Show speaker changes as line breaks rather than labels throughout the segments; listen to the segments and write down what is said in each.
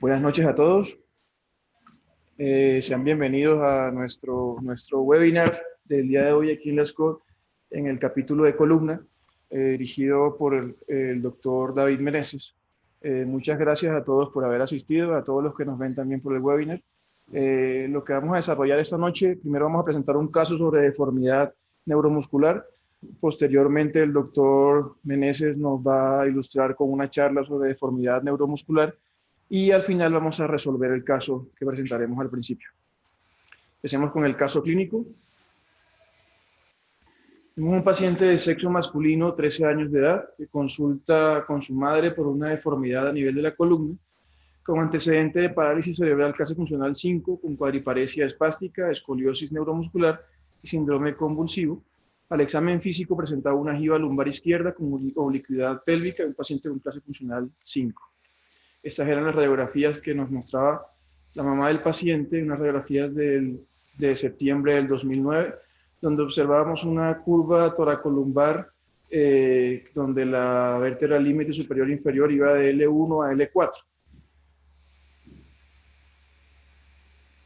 Buenas noches a todos. Sean bienvenidos a nuestro webinar del día de hoy aquí en la SCOT, en el capítulo de columna, dirigido por el doctor David Meneses. Muchas gracias a todos por haber asistido, a todos los que nos ven también por el webinar. Lo que vamos a desarrollar esta noche, primero vamos a presentar un caso sobre deformidad neuromuscular. Posteriormente, el doctor Meneses nos va a ilustrar con una charla sobre deformidad neuromuscular. Y al final vamos a resolver el caso que presentaremos al principio. Empecemos con el caso clínico. Tenemos un paciente de sexo masculino, 13 años de edad, que consulta con su madre por una deformidad a nivel de la columna, con antecedente de parálisis cerebral clase funcional 5, con cuadriparesia espástica, escoliosis neuromuscular y síndrome convulsivo. Al examen físico presentaba una jiba lumbar izquierda con oblicuidad pélvica, un paciente con clase funcional 5. Estas eran las radiografías que nos mostraba la mamá del paciente, unas radiografías de septiembre del 2009, donde observábamos una curva toracolumbar donde la vértebra límite superior e inferior iba de L1 a L4.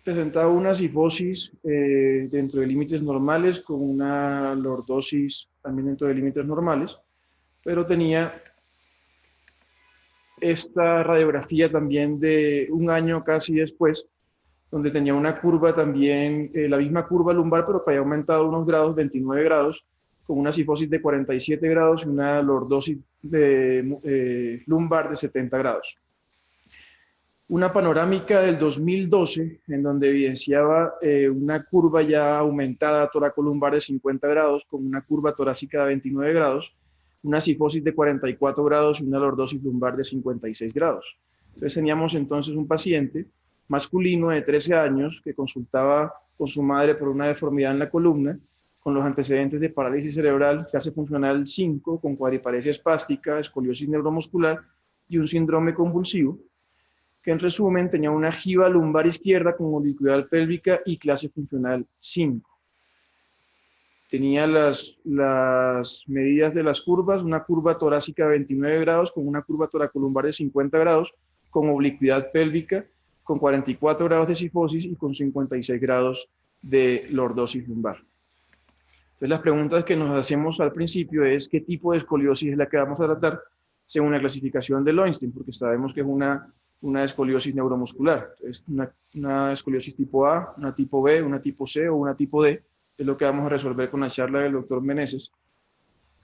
Presentaba una cifosis dentro de límites normales con una lordosis también dentro de límites normales, pero tenía esta radiografía también de un año casi después, donde tenía una curva también, la misma curva lumbar, pero que había aumentado unos grados, 29 grados, con una cifosis de 47 grados y una lordosis lumbar de 70 grados. Una panorámica del 2012, en donde evidenciaba una curva ya aumentada toracolumbar de 50 grados, con una curva torácica de 29 grados, una cifosis de 44 grados y una lordosis lumbar de 56 grados. Entonces teníamos entonces un paciente masculino de 13 años que consultaba con su madre por una deformidad en la columna, con los antecedentes de parálisis cerebral clase funcional 5, con cuadriparesia espástica, escoliosis neuromuscular y un síndrome convulsivo, que en resumen tenía una jiba lumbar izquierda con oblicuidad pélvica y clase funcional 5. Tenía las medidas de las curvas, una curva torácica de 29 grados con una curva toracolumbar de 50 grados, con oblicuidad pélvica, con 44 grados de cifosis y con 56 grados de lordosis lumbar. Entonces las preguntas que nos hacemos al principio es ¿qué tipo de escoliosis es la que vamos a tratar según la clasificación de Lowenstein? Porque sabemos que es una escoliosis neuromuscular. Entonces, una escoliosis tipo A, una tipo B, una tipo C o una tipo D. Es lo que vamos a resolver con la charla del doctor Meneses.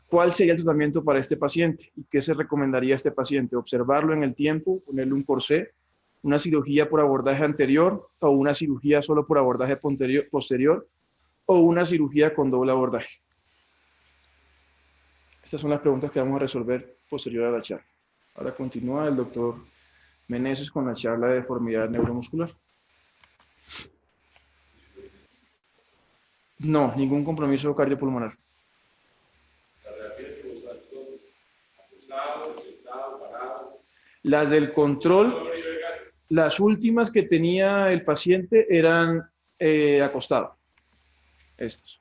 ¿Cuál sería el tratamiento para este paciente? ¿Y qué se recomendaría a este paciente? ¿Observarlo en el tiempo, ponerle un corsé, una cirugía por abordaje anterior o una cirugía solo por abordaje posterior o una cirugía con doble abordaje? Estas son las preguntas que vamos a resolver posterior a la charla. Ahora continúa el doctor Meneses con la charla de deformidad neuromuscular. No, ningún compromiso cardiopulmonar. Las del control, las últimas que tenía el paciente eran acostado. Estas.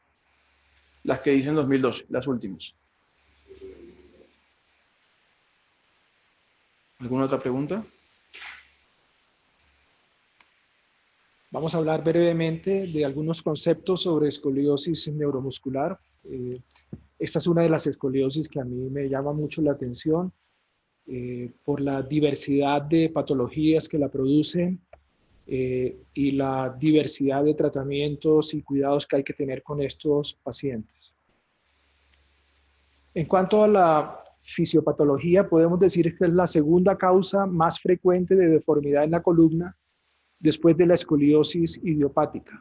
Las que dicen 2012, las últimas. ¿Alguna otra pregunta?
Vamos a hablar brevemente de algunos conceptos sobre escoliosis neuromuscular. Esta es una de las escoliosis que a mí me llama mucho la atención por la diversidad de patologías que la producen y la diversidad de tratamientos y cuidados que hay que tener con estos pacientes. En cuanto a la fisiopatología, podemos decir que es la segunda causa más frecuente de deformidad en la columna después de la escoliosis idiopática.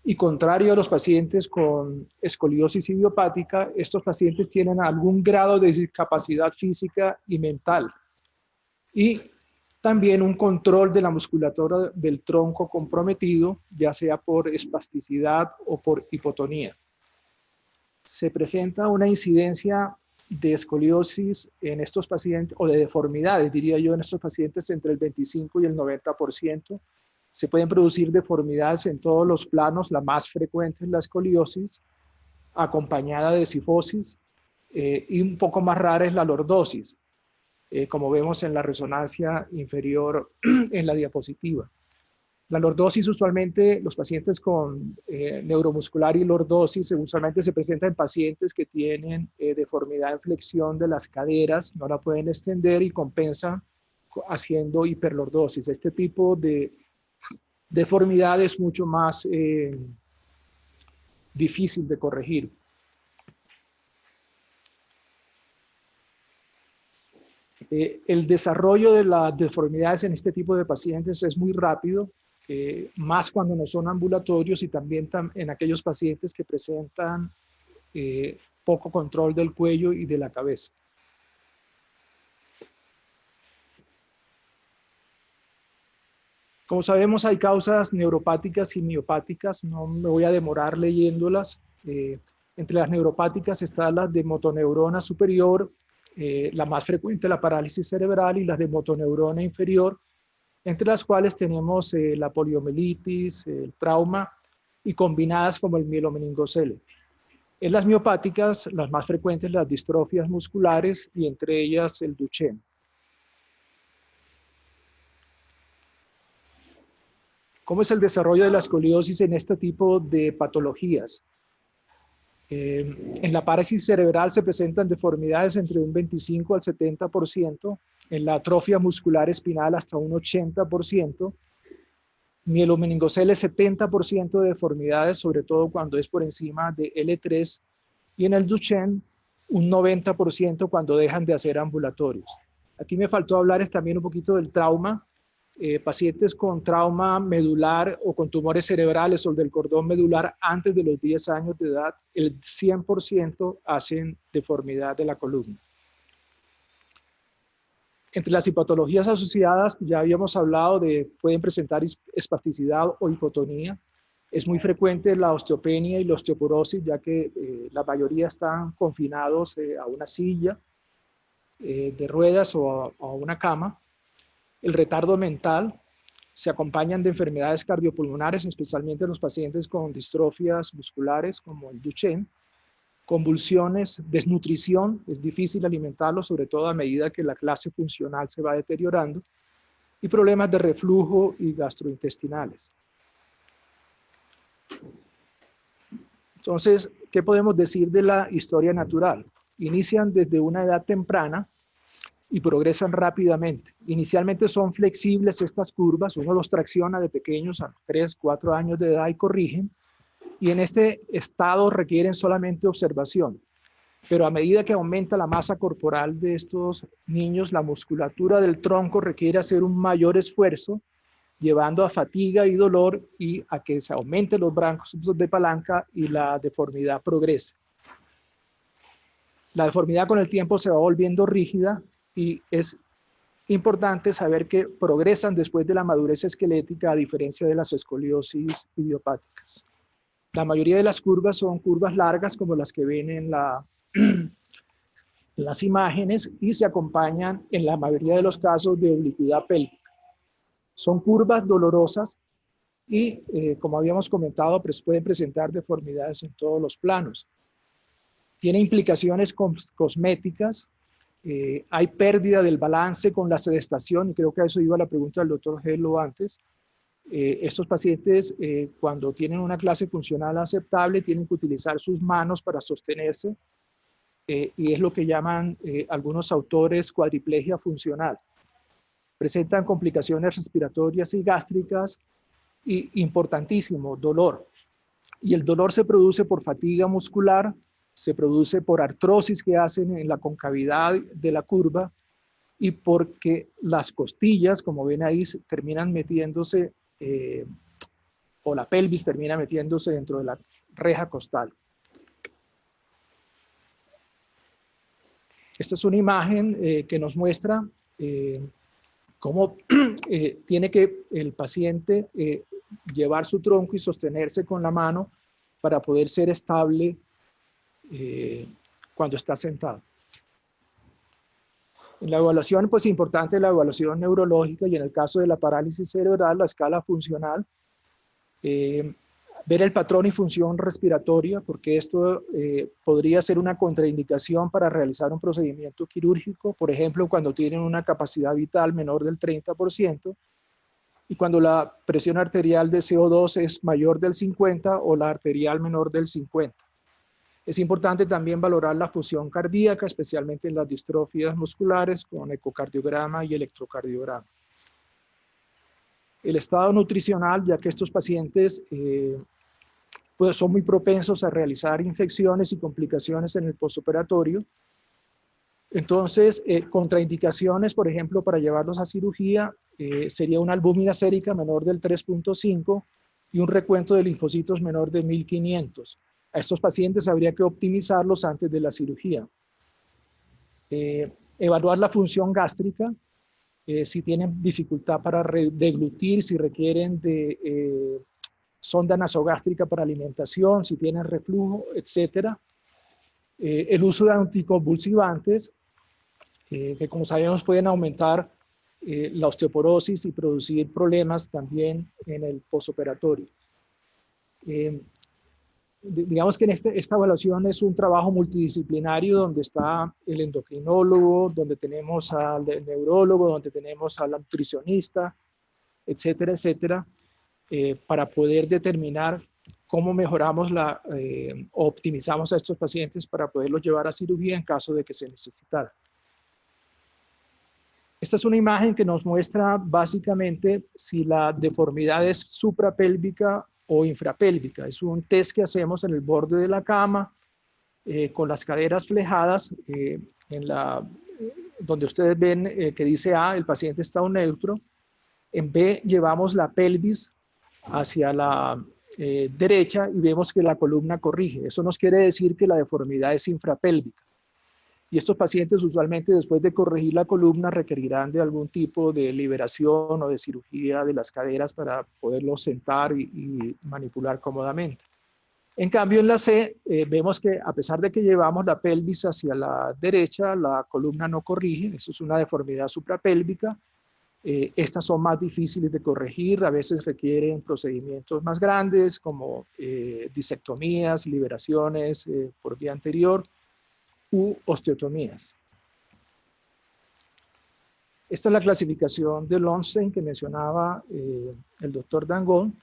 Y contrario a los pacientes con escoliosis idiopática, estos pacientes tienen algún grado de discapacidad física y mental. Y también un control de la musculatura del tronco comprometido, ya sea por espasticidad o por hipotonía. Se presenta una incidencia de escoliosis en estos pacientes, o de deformidades, diría yo, en estos pacientes entre el 25 y el 90%. Se pueden producir deformidades en todos los planos, la más frecuente es la escoliosis, acompañada de cifosis, y un poco más rara es la lordosis. como vemos en la resonancia inferior en la diapositiva. La lordosis usualmente, los pacientes con neuromuscular y lordosis usualmente se presentan en pacientes que tienen deformidad en flexión de las caderas, no la pueden extender y compensan haciendo hiperlordosis. Este tipo de deformidad es mucho más difícil de corregir. El desarrollo de las deformidades en este tipo de pacientes es muy rápido, más cuando no son ambulatorios y también en aquellos pacientes que presentan poco control del cuello y de la cabeza. Como sabemos, hay causas neuropáticas y miopáticas, no me voy a demorar leyéndolas. Entre las neuropáticas están las de motoneurona superior, la más frecuente, la parálisis cerebral, y las de motoneurona inferior, entre las cuales tenemos la poliomielitis, el trauma, y combinadas como el mielomeningocele. En las miopáticas, las más frecuentes, las distrofias musculares, y entre ellas el Duchenne. ¿Cómo es el desarrollo de la escoliosis en este tipo de patologías? En la parálisis cerebral se presentan deformidades entre un 25 al 70%, en la atrofia muscular espinal hasta un 80%, mielomeningocele 70% de deformidades, sobre todo cuando es por encima de L3, y en el Duchenne un 90% cuando dejan de hacer ambulatorios. Aquí me faltó hablarles también un poquito del trauma. Pacientes con trauma medular o con tumores cerebrales o del cordón medular antes de los 10 años de edad, el 100% hacen deformidad de la columna. Entre las hipatologías asociadas, ya habíamos hablado de, pueden presentar espasticidad o hipotonía. Es muy frecuente la osteopenia y la osteoporosis, ya que la mayoría están confinados a una silla de ruedas o a una cama. El retardo mental se acompañan de enfermedades cardiopulmonares, especialmente en los pacientes con distrofias musculares como el Duchenne, convulsiones, desnutrición, es difícil alimentarlos, sobre todo a medida que la clase funcional se va deteriorando, y problemas de reflujo y gastrointestinales. Entonces, ¿qué podemos decir de la historia natural? Inician desde una edad temprana y progresan rápidamente. Inicialmente son flexibles estas curvas, uno los tracciona de pequeños a 3, 4 años de edad y corrigen, y en este estado requieren solamente observación. Pero a medida que aumenta la masa corporal de estos niños, la musculatura del tronco requiere hacer un mayor esfuerzo, llevando a fatiga y dolor y a que se aumenten los brazos de palanca y la deformidad progrese. La deformidad con el tiempo se va volviendo rígida y es importante saber que progresan después de la madurez esquelética, a diferencia de las escoliosis idiopáticas. La mayoría de las curvas son curvas largas, como las que ven en las imágenes, y se acompañan en la mayoría de los casos de oblicuidad pélvica. Son curvas dolorosas y, como habíamos comentado, pueden presentar deformidades en todos los planos. Tiene implicaciones cosméticas. Hay pérdida del balance con la sedestación, y creo que a eso iba la pregunta del doctor Gelo antes. Estos pacientes, cuando tienen una clase funcional aceptable, tienen que utilizar sus manos para sostenerse, y es lo que llaman algunos autores cuadriplegia funcional. Presentan complicaciones respiratorias y gástricas y, importantísimo, dolor. Y el dolor se produce por fatiga muscular, se produce por artrosis que hacen en la concavidad de la curva y porque las costillas, como ven ahí, terminan metiéndose, o la pelvis termina metiéndose dentro de la reja costal. Esta es una imagen que nos muestra cómo tiene que el paciente llevar su tronco y sostenerse con la mano para poder ser estable cuando está sentado. En la evaluación, pues importante la evaluación neurológica, y en el caso de la parálisis cerebral, la escala funcional. Ver el patrón y función respiratoria, porque esto podría ser una contraindicación para realizar un procedimiento quirúrgico, por ejemplo, cuando tienen una capacidad vital menor del 30% y cuando la presión arterial de CO2 es mayor del 50 o la arterial menor del 50. Es importante también valorar la función cardíaca, especialmente en las distrofias musculares con ecocardiograma y electrocardiograma. El estado nutricional, ya que estos pacientes pues son muy propensos a realizar infecciones y complicaciones en el postoperatorio. Entonces, contraindicaciones, por ejemplo, para llevarlos a cirugía, sería una albúmina sérica menor del 3.5 y un recuento de linfocitos menor de 1500. A estos pacientes habría que optimizarlos antes de la cirugía. Evaluar la función gástrica, si tienen dificultad para deglutir, si requieren de sonda nasogástrica para alimentación, si tienen reflujo, etc. El uso de anticonvulsivantes, que como sabemos pueden aumentar la osteoporosis y producir problemas también en el postoperatorio. Digamos que esta evaluación es un trabajo multidisciplinario donde está el endocrinólogo, donde tenemos al neurólogo, donde tenemos al nutricionista, etcétera, etcétera, para poder determinar cómo mejoramos o optimizamos a estos pacientes para poderlos llevar a cirugía en caso de que se necesitara. Esta es una imagen que nos muestra básicamente si la deformidad es suprapélvica o infrapélvica. Es un test que hacemos en el borde de la cama con las caderas flejadas donde ustedes ven que dice A, el paciente está neutro. En B llevamos la pelvis hacia la derecha y vemos que la columna corrige. Eso nos quiere decir que la deformidad es infrapélvica. Y estos pacientes usualmente después de corregir la columna requerirán de algún tipo de liberación o de cirugía de las caderas para poderlos sentar y manipular cómodamente. En cambio en la C vemos que a pesar de que llevamos la pelvis hacia la derecha, la columna no corrige. Eso es una deformidad suprapélvica. Estas son más difíciles de corregir, a veces requieren procedimientos más grandes como disectomías, liberaciones por vía anterior u osteotomías. Esta es la clasificación de Lundstein que mencionaba el doctor Dangon.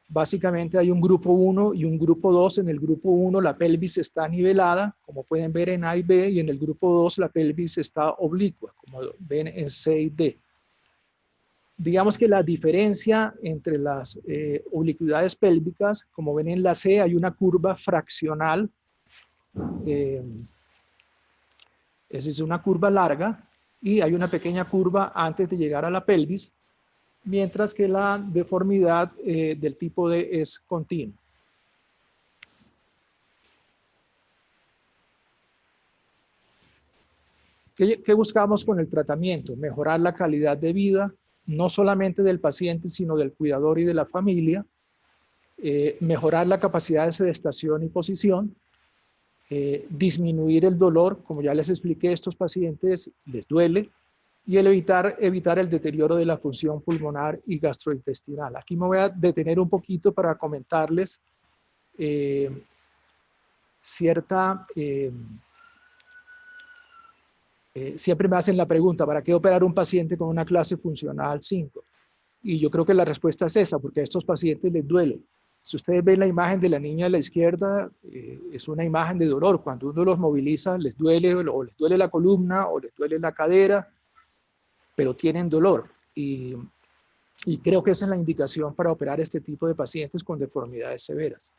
Básicamente hay un grupo 1 y un grupo 2. En el grupo 1 la pelvis está nivelada, como pueden ver en A y B, y en el grupo 2 la pelvis está oblicua, como ven en C y D. Digamos que la diferencia entre las oblicuidades pélvicas, como ven en la C, hay una curva fraccional. Esa es una curva larga y hay una pequeña curva antes de llegar a la pelvis, mientras que la deformidad del tipo D es continua. ¿Qué buscamos con el tratamiento? Mejorar la calidad de vida, no solamente del paciente, sino del cuidador y de la familia, mejorar la capacidad de sedestación y posición, disminuir el dolor, como ya les expliqué, a estos pacientes les duele, y evitar el deterioro de la función pulmonar y gastrointestinal. Aquí me voy a detener un poquito para comentarles siempre me hacen la pregunta, ¿para qué operar un paciente con una clase funcional 5? Y yo creo que la respuesta es esa, porque a estos pacientes les duele. Si ustedes ven la imagen de la niña a la izquierda, es una imagen de dolor. Cuando uno los moviliza, les duele, o les duele la columna, o les duele la cadera, pero tienen dolor. Y creo que esa es la indicación para operar este tipo de pacientes con deformidades severas.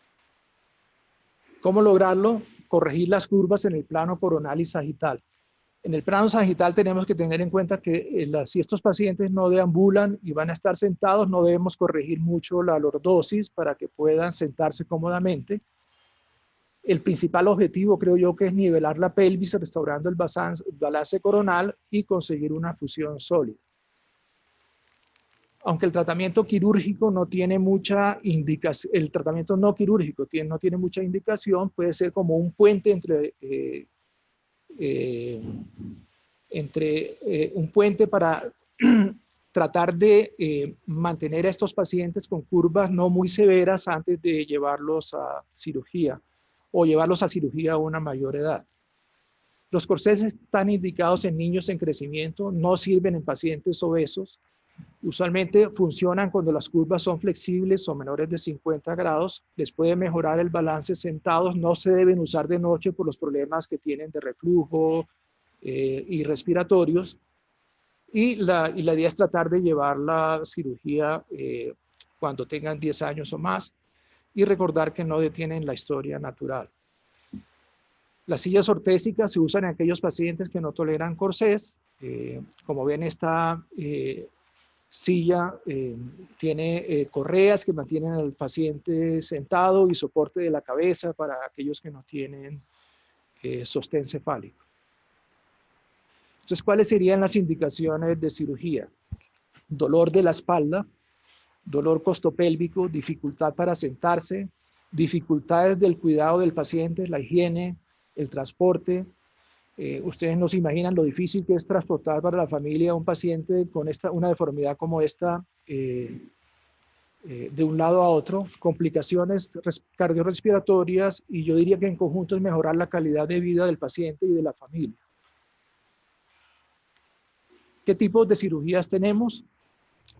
¿Cómo lograrlo? Corregir las curvas en el plano coronal y sagital. En el plano sagital tenemos que tener en cuenta que si estos pacientes no deambulan y van a estar sentados, no debemos corregir mucho la lordosis para que puedan sentarse cómodamente. El principal objetivo, creo yo, que es nivelar la pelvis, restaurando el balance coronal y conseguir una fusión sólida. Aunque el tratamiento quirúrgico no tiene mucha indicación, el tratamiento no quirúrgico no tiene mucha indicación, puede ser como un puente entre un puente para tratar de mantener a estos pacientes con curvas no muy severas antes de llevarlos a cirugía o llevarlos a cirugía a una mayor edad. Los corsés están indicados en niños en crecimiento, no sirven en pacientes obesos. Usualmente funcionan cuando las curvas son flexibles o menores de 50 grados. Les puede mejorar el balance sentados. No se deben usar de noche por los problemas que tienen de reflujo y respiratorios. Y la idea es tratar de llevar la cirugía cuando tengan 10 años o más y recordar que no detienen la historia natural. Las sillas ortésicas se usan en aquellos pacientes que no toleran corsés. Como ven, esta silla tiene correas que mantienen al paciente sentado y soporte de la cabeza para aquellos que no tienen sostén cefálico. Entonces, ¿cuáles serían las indicaciones de cirugía? Dolor de la espalda, dolor costopélvico, dificultad para sentarse, dificultades del cuidado del paciente, la higiene, el transporte. Ustedes no se imaginan lo difícil que es transportar para la familia a un paciente con una deformidad como esta de un lado a otro, complicaciones cardiorrespiratorias, y yo diría que en conjunto es mejorar la calidad de vida del paciente y de la familia. ¿Qué tipos de cirugías tenemos?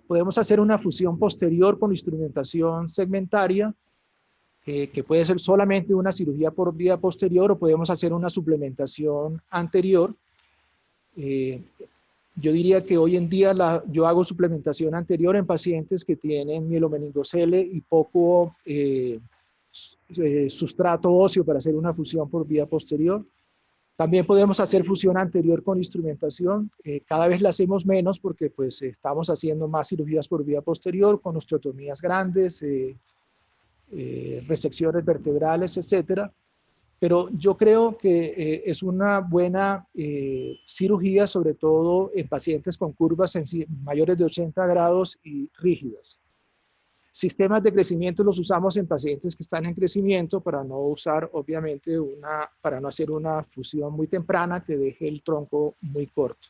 Podemos hacer una fusión posterior con instrumentación segmentaria, que puede ser solamente una cirugía por vía posterior, o podemos hacer una suplementación anterior. Yo diría que hoy en día yo hago suplementación anterior en pacientes que tienen mielomeningocele y poco sustrato óseo para hacer una fusión por vía posterior. También podemos hacer fusión anterior con instrumentación. Cada vez la hacemos menos porque pues, estamos haciendo más cirugías por vía posterior con osteotomías grandes, resecciones vertebrales, etcétera. Pero yo creo que es una buena cirugía, sobre todo en pacientes con curvas mayores de 80 grados y rígidas. Sistemas de crecimiento los usamos en pacientes que están en crecimiento para no usar, obviamente, para no hacer una fusión muy temprana que deje el tronco muy corto.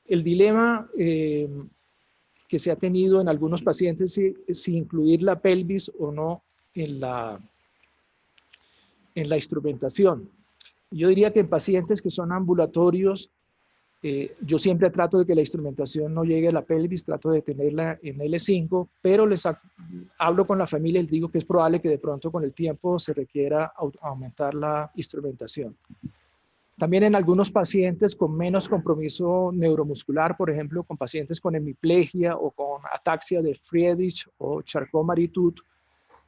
El dilema que se ha tenido en algunos pacientes es si incluir la pelvis o no en la instrumentación. Yo diría que en pacientes que son ambulatorios, yo siempre trato de que la instrumentación no llegue a la pelvis, trato de tenerla en L5, pero hablo con la familia y les digo que es probable que de pronto con el tiempo se requiera aumentar la instrumentación. También en algunos pacientes con menos compromiso neuromuscular, por ejemplo, con pacientes con hemiplegia o con ataxia de Friedreich o Charcot-Marie-Tooth,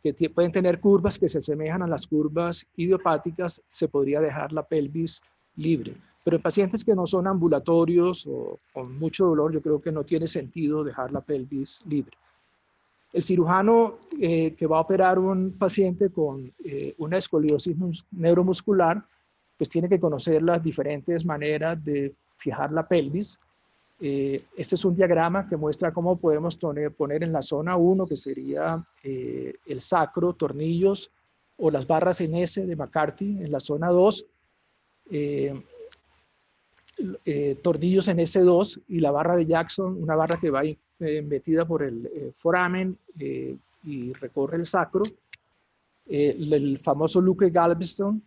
que pueden tener curvas que se asemejan a las curvas idiopáticas, se podría dejar la pelvis libre. Pero en pacientes que no son ambulatorios o con mucho dolor, yo creo que no tiene sentido dejar la pelvis libre. El cirujano que va a operar un paciente con una escoliosis neuromuscular, pues tiene que conocer las diferentes maneras de fijar la pelvis. Este es un diagrama que muestra cómo podemos poner en la zona 1, que sería el sacro, tornillos o las barras en S de McCarthy. En la zona 2, tornillos en S2 y la barra de Jackson, una barra que va metida por el foramen y recorre el sacro. El famoso Luque Galveston.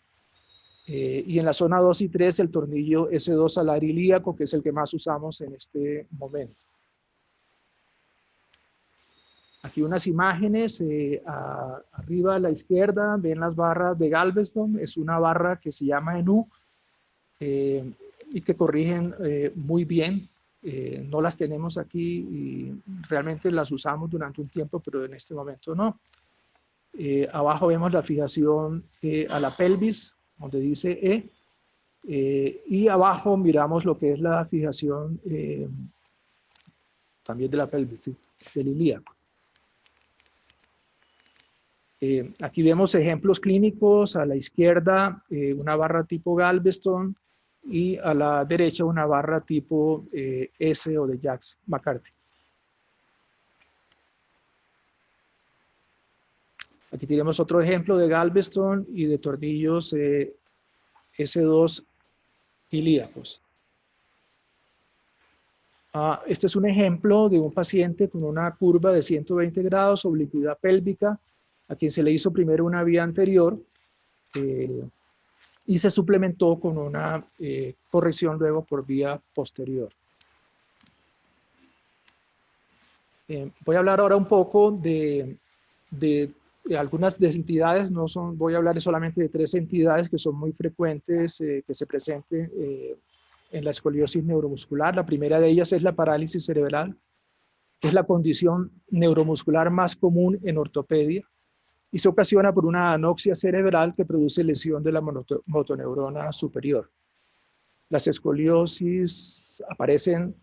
Y en la zona 2 y 3 el tornillo S2 alar ilíaco, que es el que más usamos en este momento. Aquí unas imágenes, arriba a la izquierda ven las barras de Galveston, es una barra que se llama ENU y que corrigen muy bien. No las tenemos aquí y realmente las usamos durante un tiempo, pero en este momento no. Abajo vemos la fijación a la pelvis, donde dice y abajo miramos lo que es la fijación también de la pelvis, del ilíaco. Aquí vemos ejemplos clínicos, a la izquierda una barra tipo Galveston y a la derecha una barra tipo S o de Jackson-McCarthy. Aquí tenemos otro ejemplo de Galveston y de tornillos S2 ilíacos. Este es un ejemplo de un paciente con una curva de 120 grados, oblicuidad pélvica, a quien se le hizo primero una vía anterior y se suplementó con una corrección luego por vía posterior. Voy a hablar ahora un poco de algunas entidades, voy a hablar solamente de 3 entidades que son muy frecuentes que se presenten en la escoliosis neuromuscular. La primera de ellas es la parálisis cerebral, que es la condición neuromuscular más común en ortopedia y se ocasiona por una anoxia cerebral que produce lesión de la motoneurona superior. Las escoliosis aparecen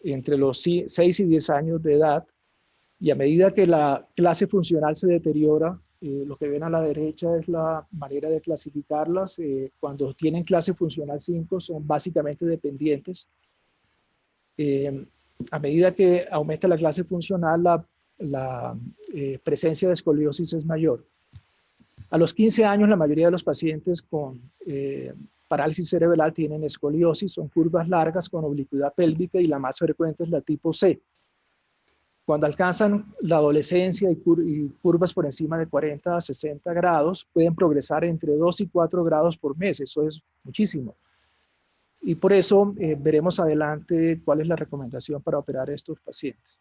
entre los 6 y 10 años de edad y a medida que la clase funcional se deteriora, lo que ven a la derecha es la manera de clasificarlas. Cuando tienen clase funcional 5 son básicamente dependientes. A medida que aumenta la clase funcional, la presencia de escoliosis es mayor. A los 15 años, la mayoría de los pacientes con parálisis cerebral tienen escoliosis, son curvas largas con oblicuidad pélvica y la más frecuente es la tipo C. Cuando alcanzan la adolescencia y curvas por encima de 40 a 60 grados, pueden progresar entre 2 y 4 grados por mes, eso es muchísimo. Y por eso veremos adelante cuál es la recomendación para operar a estos pacientes.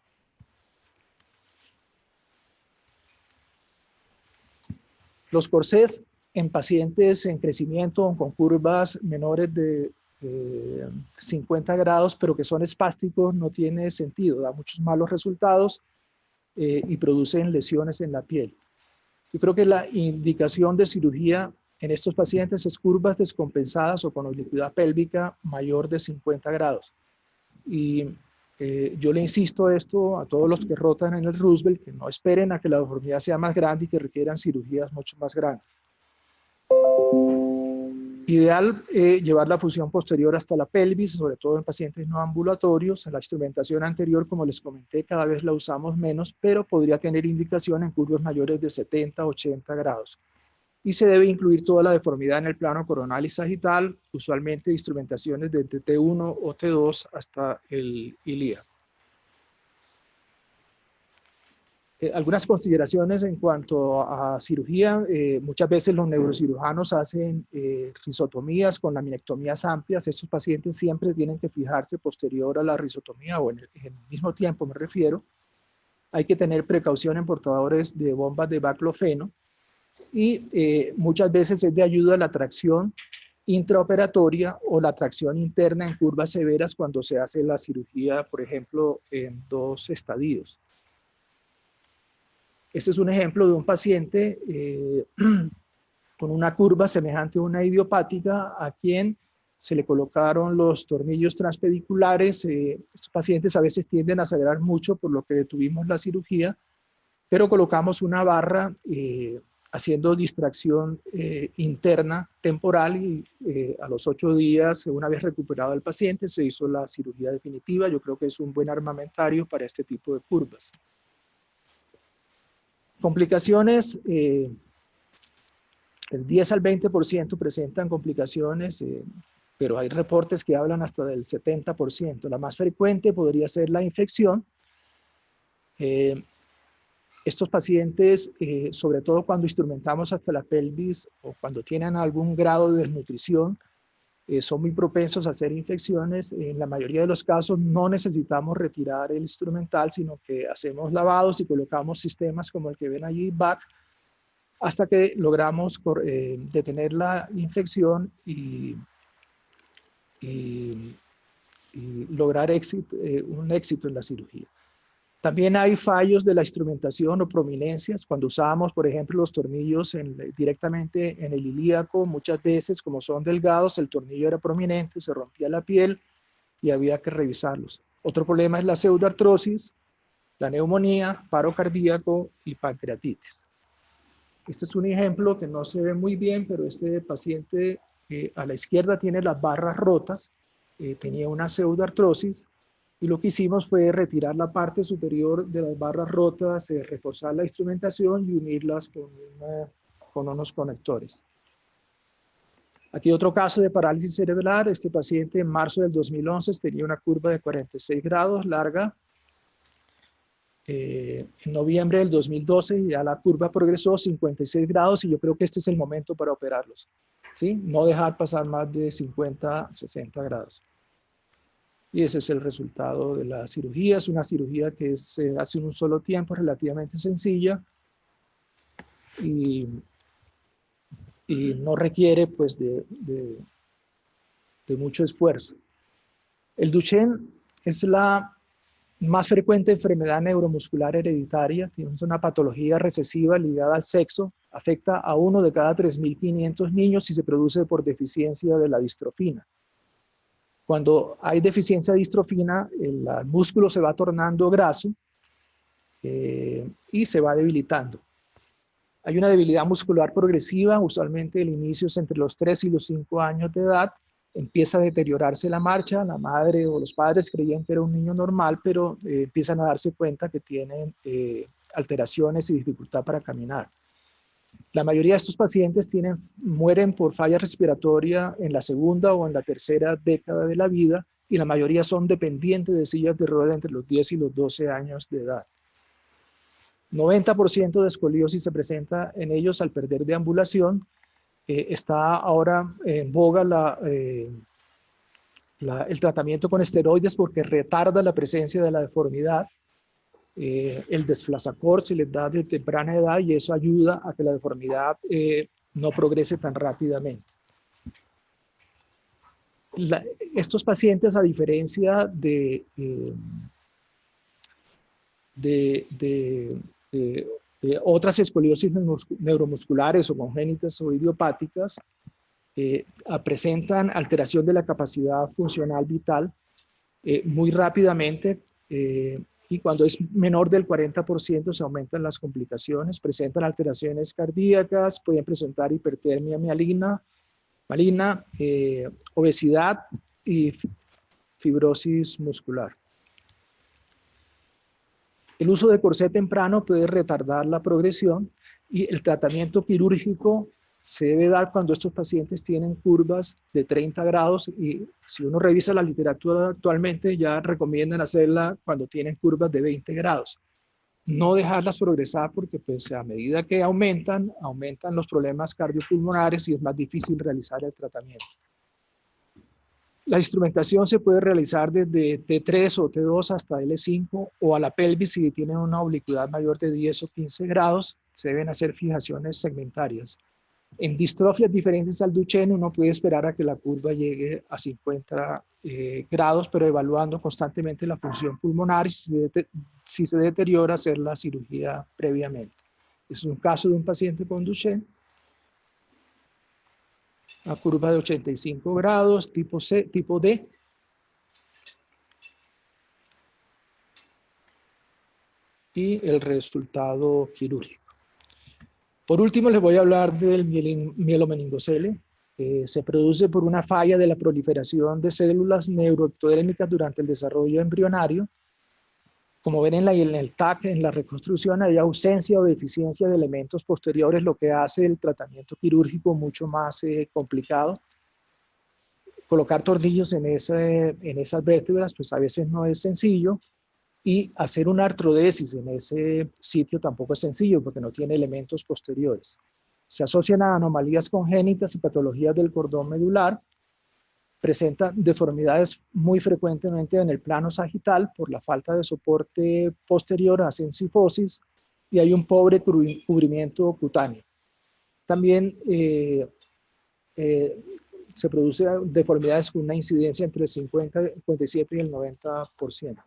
Los corsés en pacientes en crecimiento con curvas menores de 50 grados, pero que son espásticos, no tiene sentido, da muchos malos resultados y producen lesiones en la piel. Yo creo que la indicación de cirugía en estos pacientes es curvas descompensadas o con oblicuidad pélvica mayor de 50 grados. Y yo le insisto esto a todos los que rotan en el Roosevelt, que no esperen a que la deformidad sea más grande y que requieran cirugías mucho más grandes. Ideal llevar la fusión posterior hasta la pelvis, sobre todo en pacientes no ambulatorios. En la instrumentación anterior, como les comenté, cada vez la usamos menos, pero podría tener indicación en curvas mayores de 70 a 80 grados. Y se debe incluir toda la deformidad en el plano coronal y sagital, usualmente instrumentaciones desde T1 o T2 hasta el ilíaco. Algunas consideraciones en cuanto a cirugía. Muchas veces los neurocirujanos hacen risotomías con laminectomías amplias. Estos pacientes siempre tienen que fijarse posterior a la risotomía o en el mismo tiempo, me refiero. Hay que tener precaución en portadores de bombas de baclofeno y muchas veces es de ayuda la tracción intraoperatoria o la tracción interna en curvas severas cuando se hace la cirugía, por ejemplo, en 2 estadios. Este es un ejemplo de un paciente con una curva semejante a una idiopática a quien se le colocaron los tornillos transpediculares. Estos pacientes a veces tienden a sangrar mucho, por lo que detuvimos la cirugía, pero colocamos una barra haciendo distracción interna temporal y a los 8 días, una vez recuperado el paciente, se hizo la cirugía definitiva. Yo creo que es un buen armamentario para este tipo de curvas. Complicaciones, el 10 al 20% presentan complicaciones, pero hay reportes que hablan hasta del 70%. La más frecuente podría ser la infección. Estos pacientes, sobre todo cuando instrumentamos hasta la pelvis o cuando tienen algún grado de desnutrición, son muy propensos a hacer infecciones. En la mayoría de los casos no necesitamos retirar el instrumental, sino que hacemos lavados y colocamos sistemas como el que ven allí, BAC, hasta que logramos detener la infección y lograr un éxito en la cirugía. También hay fallos de la instrumentación o prominencias. Cuando usábamos, por ejemplo, los tornillos directamente en el ilíaco, muchas veces, como son delgados, el tornillo era prominente, se rompía la piel y había que revisarlos. Otro problema es la pseudoartrosis, la neumonía, paro cardíaco y pancreatitis. Este es un ejemplo que no se ve muy bien, pero este paciente a la izquierda tiene las barras rotas, tenía una pseudoartrosis. Y lo que hicimos fue retirar la parte superior de las barras rotas, reforzar la instrumentación y unirlas con unos conectores. Aquí otro caso de parálisis cerebral. Este paciente en marzo del 2011 tenía una curva de 46 grados larga. En noviembre del 2012 ya la curva progresó 56 grados y yo creo que este es el momento para operarlos, ¿sí? No dejar pasar más de 50, 60 grados. Y ese es el resultado de la cirugía. Es una cirugía que se hace en un solo tiempo, relativamente sencilla y no requiere pues de mucho esfuerzo. El Duchenne es la más frecuente enfermedad neuromuscular hereditaria. Tiene una patología recesiva ligada al sexo. Afecta a 1 de cada 3.500 niños y se produce por deficiencia de la distrofina. Cuando hay deficiencia de distrofina, el músculo se va tornando graso y se va debilitando. Hay una debilidad muscular progresiva, usualmente el inicio es entre los 3 y los 5 años de edad. Empieza a deteriorarse la marcha, la madre o los padres creían que era un niño normal, pero empiezan a darse cuenta que tienen alteraciones y dificultad para caminar. La mayoría de estos pacientes mueren por falla respiratoria en la segunda o en la tercera década de la vida y la mayoría son dependientes de sillas de ruedas entre los 10 y los 12 años de edad. 90% de escoliosis se presenta en ellos al perder deambulación. Está ahora en boga el tratamiento con esteroides porque retarda la presencia de la deformidad. El desflazacort se les da de temprana edad y eso ayuda a que la deformidad no progrese tan rápidamente. Estos pacientes, a diferencia de otras escoliosis neuromusculares o congénitas o idiopáticas, presentan alteración de la capacidad funcional vital muy rápidamente y cuando es menor del 40% se aumentan las complicaciones, presentan alteraciones cardíacas, pueden presentar hipertermia maligna, obesidad y fibrosis muscular. El uso de corsé temprano puede retardar la progresión y el tratamiento quirúrgico se debe dar cuando estos pacientes tienen curvas de 30 grados y si uno revisa la literatura actualmente ya recomiendan hacerla cuando tienen curvas de 20 grados. No dejarlas progresar porque pues a medida que aumentan los problemas cardiopulmonares y es más difícil realizar el tratamiento. La instrumentación se puede realizar desde T3 o T2 hasta L5 o a la pelvis si tienen una oblicuidad mayor de 10 o 15 grados. Se deben hacer fijaciones segmentarias. En distrofias diferentes al Duchenne uno puede esperar a que la curva llegue a 50 grados, pero evaluando constantemente la función pulmonar y si se deteriora hacer la cirugía previamente. Es un caso de un paciente con Duchenne. Una curva de 85 grados, tipo C, tipo D. Y el resultado quirúrgico. Por último, les voy a hablar del mielomeningocele. Se produce por una falla de la proliferación de células neuroectodérmicas durante el desarrollo embrionario. Como ven en el TAC, en la reconstrucción, hay ausencia o deficiencia de elementos posteriores, lo que hace el tratamiento quirúrgico mucho más complicado. Colocar tornillos en esas vértebras, pues a veces no es sencillo. Y hacer una artrodesis en ese sitio tampoco es sencillo porque no tiene elementos posteriores. Se asocian a anomalías congénitas y patologías del cordón medular. Presenta deformidades muy frecuentemente en el plano sagital por la falta de soporte posterior, hacen cifosis y hay un pobre cubrimiento cutáneo. También se producen deformidades con una incidencia entre el 57 y el 90%.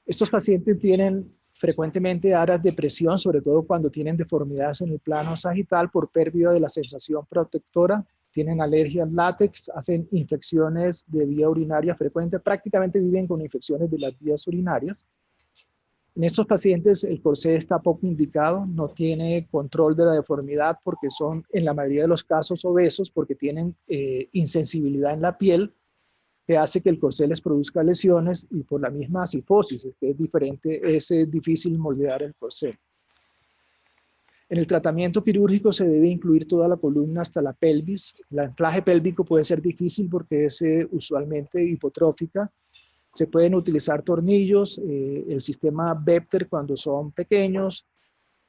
Estos pacientes tienen frecuentemente áreas de presión, sobre todo cuando tienen deformidades en el plano sagital por pérdida de la sensación protectora, tienen alergia al látex, hacen infecciones de vía urinaria frecuente, prácticamente viven con infecciones de las vías urinarias. En estos pacientes el corsé está poco indicado, no tiene control de la deformidad porque son en la mayoría de los casos obesos, porque tienen insensibilidad en la piel, que hace que el corsé les produzca lesiones y por la misma cifosis, que es diferente, es difícil moldear el corsé. En el tratamiento quirúrgico se debe incluir toda la columna hasta la pelvis. El anclaje pélvico puede ser difícil porque es usualmente hipotrófica. Se pueden utilizar tornillos, el sistema Vepter cuando son pequeños,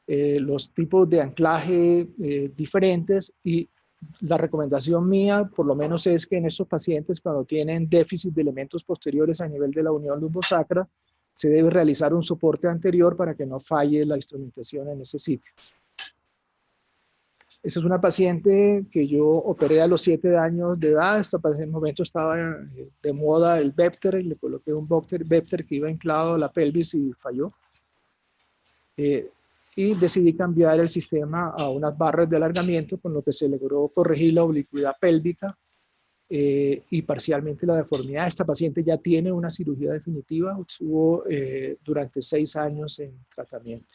los tipos de anclaje diferentes, y la recomendación mía, por lo menos, es que en estos pacientes, cuando tienen déficit de elementos posteriores a nivel de la unión lumbosacra, se debe realizar un soporte anterior para que no falle la instrumentación en ese sitio. Esa es una paciente que yo operé a los 7 años de edad. En el momento estaba de moda el Vepter, y le coloqué un Vepter que iba anclado a la pelvis y falló. Y decidí cambiar el sistema a unas barras de alargamiento, con lo que se logró corregir la oblicuidad pélvica y parcialmente la deformidad. Esta paciente ya tiene una cirugía definitiva, estuvo durante 6 años en tratamiento.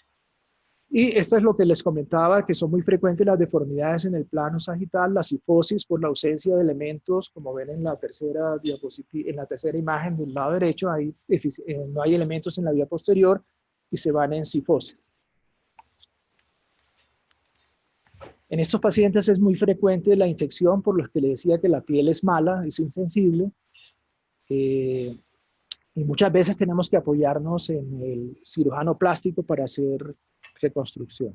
Y esto es lo que les comentaba, que son muy frecuentes las deformidades en el plano sagital, la cifosis por la ausencia de elementos, como ven en la tercera diapositiva, en la tercera imagen del lado derecho, no hay elementos en la vía posterior y se van en cifosis. En estos pacientes es muy frecuente la infección, por lo que les decía que la piel es mala, es insensible, y muchas veces tenemos que apoyarnos en el cirujano plástico para hacer reconstrucción.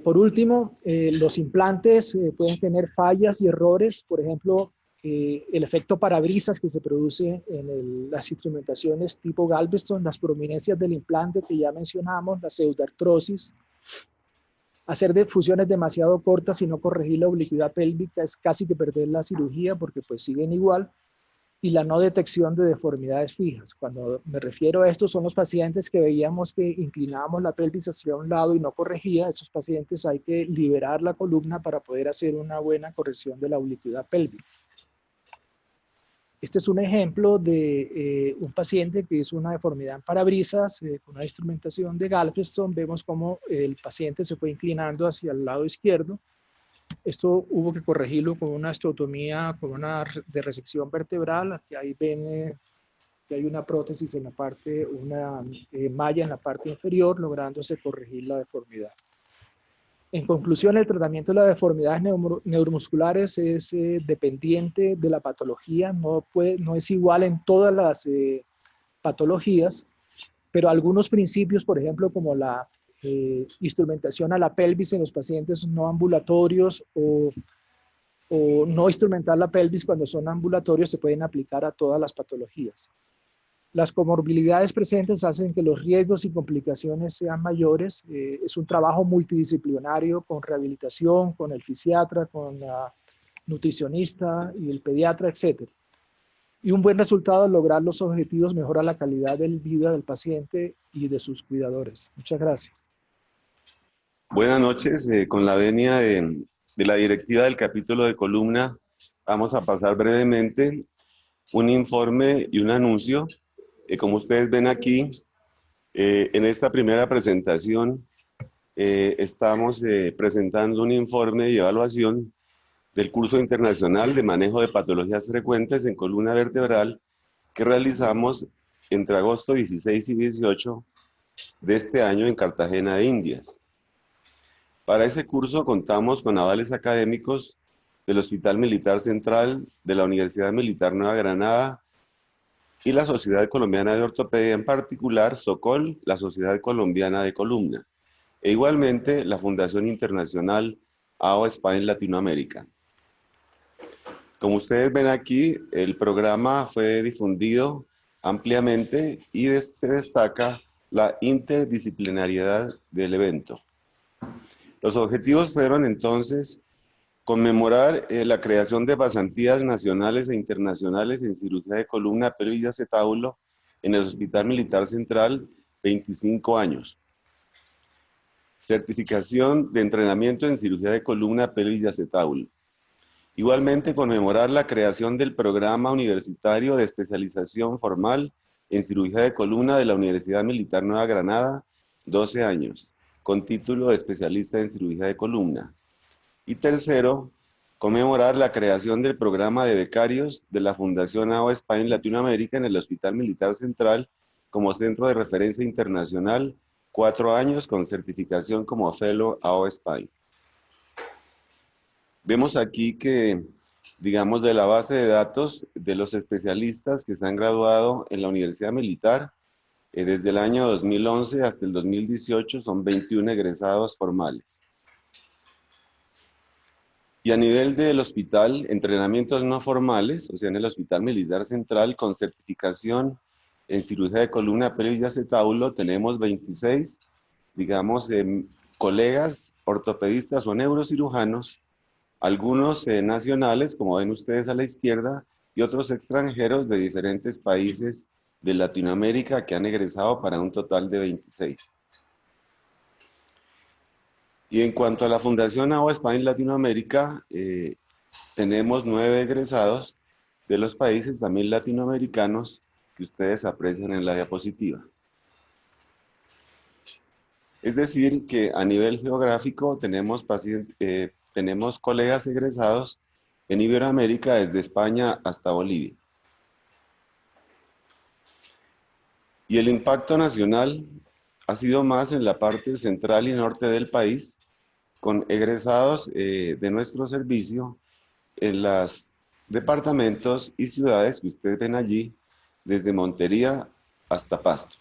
Por último, los implantes pueden tener fallas y errores. Por ejemplo, el efecto parabrisas que se produce en las instrumentaciones tipo Galveston, las prominencias del implante que ya mencionamos, la pseudartrosis. Hacer fusiones demasiado cortas y no corregir la oblicuidad pélvica es casi que perder la cirugía, porque pues siguen igual. Y la no detección de deformidades fijas. Cuando me refiero a esto, son los pacientes que veíamos que inclinábamos la pelvis hacia un lado y no corregía. Esos pacientes hay que liberar la columna para poder hacer una buena corrección de la oblicuidad pélvica. Este es un ejemplo de un paciente que es una deformidad en parabrisas con una instrumentación de Galveston. Vemos cómo el paciente se fue inclinando hacia el lado izquierdo. Esto hubo que corregirlo con una osteotomía, con una de resección vertebral. Aquí ahí ven que hay una prótesis en la parte, una malla en la parte inferior, lográndose corregir la deformidad. En conclusión, el tratamiento de las deformidades neuromusculares es dependiente de la patología, no es igual en todas las patologías, pero algunos principios, por ejemplo, como la instrumentación a la pelvis en los pacientes no ambulatorios o no instrumentar la pelvis cuando son ambulatorios, se pueden aplicar a todas las patologías. Las comorbilidades presentes hacen que los riesgos y complicaciones sean mayores. Es un trabajo multidisciplinario con rehabilitación, con el fisiatra, con la nutricionista y el pediatra, etc. Y un buen resultado al lograr los objetivos mejora la calidad de vida del paciente y de sus cuidadores. Muchas gracias.
Buenas noches. Con la venia de la directiva del capítulo de columna, vamos a pasar brevemente un informe y un anuncio. Como ustedes ven aquí, en esta primera presentación, estamos presentando un informe de evaluación del curso internacional de manejo de patologías frecuentes en columna vertebral que realizamos entre agosto 16 y 18 de este año en Cartagena de Indias. Para ese curso contamos con avales académicos del Hospital Militar Central, de la Universidad Militar Nueva Granada y la Sociedad Colombiana de Ortopedia, en particular SOCOL, la Sociedad Colombiana de Columna, e igualmente la Fundación Internacional AO Spine Latinoamérica. Como ustedes ven aquí, el programa fue difundido ampliamente y se destaca la interdisciplinariedad del evento. Los objetivos fueron entonces conmemorar la creación de pasantías nacionales e internacionales en cirugía de columna, pelvis y acetábulo en el Hospital Militar Central, 25 años. Certificación de entrenamiento en cirugía de columna, pelvis y acetábulo. Igualmente, conmemorar la creación del programa universitario de especialización formal en cirugía de columna de la Universidad Militar Nueva Granada, 12 años, con título de especialista en cirugía de columna. Y tercero, conmemorar la creación del programa de becarios de la Fundación AO Spine Latinoamérica en el Hospital Militar Central como centro de referencia internacional 4 años con certificación como Fellow AO Spain. Vemos aquí que, digamos, de la base de datos de los especialistas que se han graduado en la Universidad Militar, desde el año 2011 hasta el 2018 son 21 egresados formales. Y a nivel del hospital, entrenamientos no formales, o sea, en el Hospital Militar Central, con certificación en cirugía de columna, pelvis y acetábulo, tenemos 26, digamos, colegas ortopedistas o neurocirujanos, algunos nacionales, como ven ustedes a la izquierda, y otros extranjeros de diferentes países de Latinoamérica que han egresado para un total de 26. Y en cuanto a la Fundación AO Spain Latinoamérica, tenemos 9 egresados de los países también latinoamericanos que ustedes aprecian en la diapositiva. Es decir, que a nivel geográfico tenemos colegas egresados en Iberoamérica desde España hasta Bolivia. Y el impacto nacional ha sido más en la parte central y norte del país, con egresados de nuestro servicio en los departamentos y ciudades que ustedes ven allí, desde Montería hasta Pasto.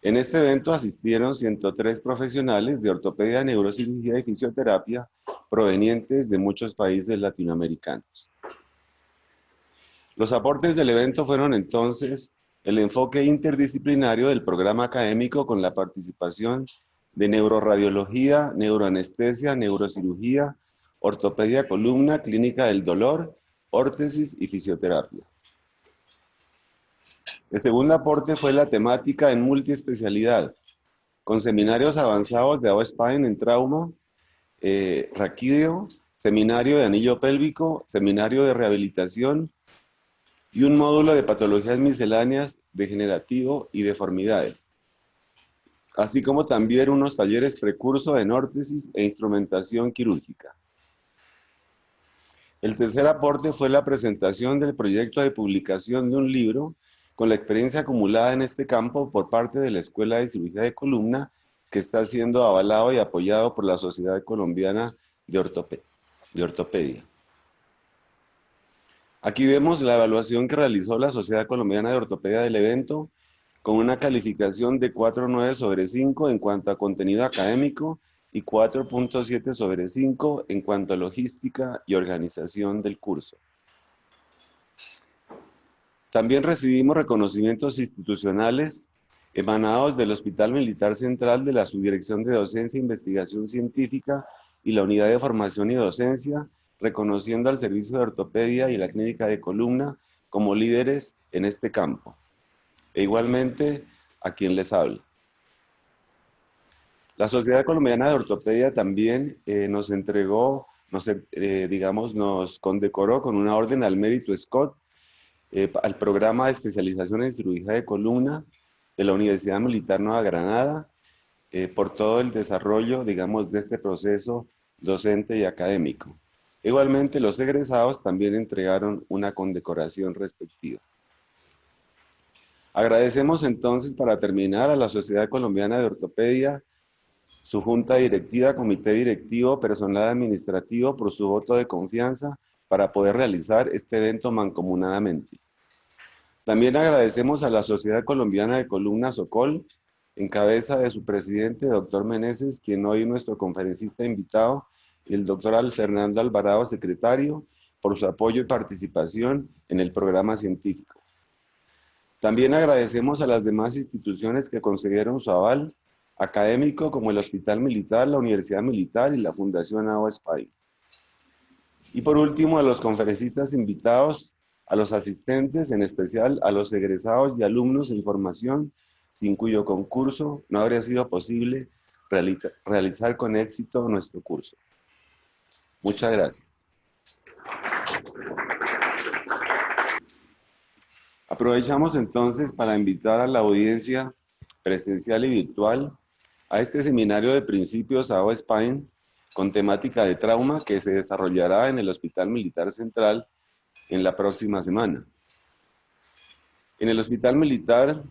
En este evento asistieron 103 profesionales de ortopedia, neurocirugía y fisioterapia provenientes de muchos países latinoamericanos. Los aportes del evento fueron entonces el enfoque interdisciplinario del programa académico con la participación de neuroradiología, neuroanestesia, neurocirugía, ortopedia columna, clínica del dolor, órtesis y fisioterapia. El segundo aporte fue la temática en multiespecialidad, con seminarios avanzados de AO Spain en trauma, raquídeo, seminario de anillo pélvico, seminario de rehabilitación y un módulo de patologías misceláneas, degenerativo y deformidades, así como también unos talleres precurso en órtesis e instrumentación quirúrgica. El tercer aporte fue la presentación del proyecto de publicación de un libro con la experiencia acumulada en este campo por parte de la Escuela de Cirugía de Columna, que está siendo avalado y apoyado por la Sociedad Colombiana de Ortopedia. Aquí vemos la evaluación que realizó la Sociedad Colombiana de Ortopedia del evento, con una calificación de 4.9 sobre 5 en cuanto a contenido académico y 4.7 sobre 5 en cuanto a logística y organización del curso. También recibimos reconocimientos institucionales emanados del Hospital Militar Central, de la Subdirección de Docencia e Investigación Científica y la Unidad de Formación y Docencia, reconociendo al Servicio de Ortopedia y la Clínica de Columna como líderes en este campo. E igualmente a quien les habla. La Sociedad Colombiana de Ortopedia también nos entregó, nos condecoró con una orden al mérito Scott al programa de especialización en cirugía de columna de la Universidad Militar Nueva Granada por todo el desarrollo, digamos, de este proceso docente y académico. Igualmente, los egresados también entregaron una condecoración respectiva. Agradecemos entonces, para terminar, a la Sociedad Colombiana de Ortopedia, su junta directiva, comité directivo, personal administrativo, por su voto de confianza para poder realizar este evento mancomunadamente. También agradecemos a la Sociedad Colombiana de Columna Socol, en cabeza de su presidente, doctor Meneses, quien hoy es nuestro conferencista invitado, y el doctor Fernando Alvarado, secretario, por su apoyo y participación en el programa científico. También agradecemos a las demás instituciones que concedieron su aval académico, como el Hospital Militar, la Universidad Militar y la Fundación AO Spain. Y por último, a los conferencistas invitados, a los asistentes, en especial a los egresados y alumnos en formación, sin cuyo concurso no habría sido posible realizar con éxito nuestro curso. Muchas gracias. Aprovechamos entonces para invitar a la audiencia presencial y virtual a este seminario de principios AO Spain con temática de trauma que se desarrollará en el Hospital Militar Central en la próxima semana. En el Hospital Militar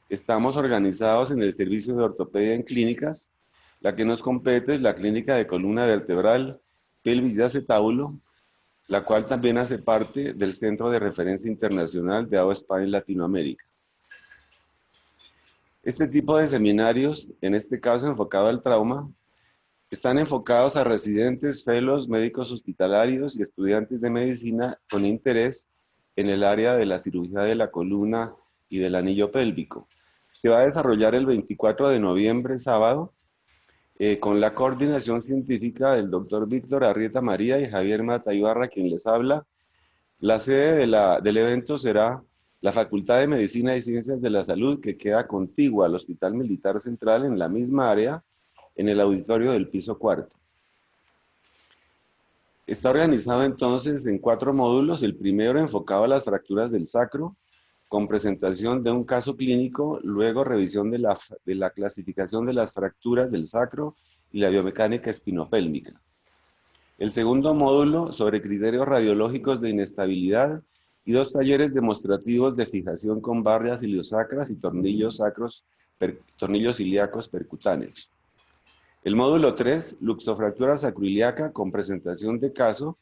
Estamos organizados en el servicio de ortopedia en clínicas. La que nos compete es la clínica de columna vertebral, pelvis y acetábulo, la cual también hace parte del Centro de Referencia Internacional de AOSPA en Latinoamérica. Este tipo de seminarios, en este caso enfocado al trauma, están enfocados a residentes, fellows, médicos hospitalarios y estudiantes de medicina con interés en el área de la cirugía de la columna y del anillo pélvico. Se va a desarrollar el 24 de noviembre, sábado, con la coordinación científica del doctor Víctor Arrieta María y Javier Mata Ibarra, quien les habla. La sede del evento será la Facultad de Medicina y Ciencias de la Salud, que queda contigua al Hospital Militar Central en la misma área, en el auditorio del piso 4. Está organizado entonces en 4 módulos. El primero enfocado a las fracturas del sacro, con presentación de un caso clínico, luego revisión de la clasificación de las fracturas del sacro y la biomecánica espinopélvica. El segundo módulo sobre criterios radiológicos de inestabilidad y 2 talleres demostrativos de fijación con barras iliosacras y tornillos ilíacos percutáneos. El módulo 3, luxofractura sacroiliaca con presentación de caso,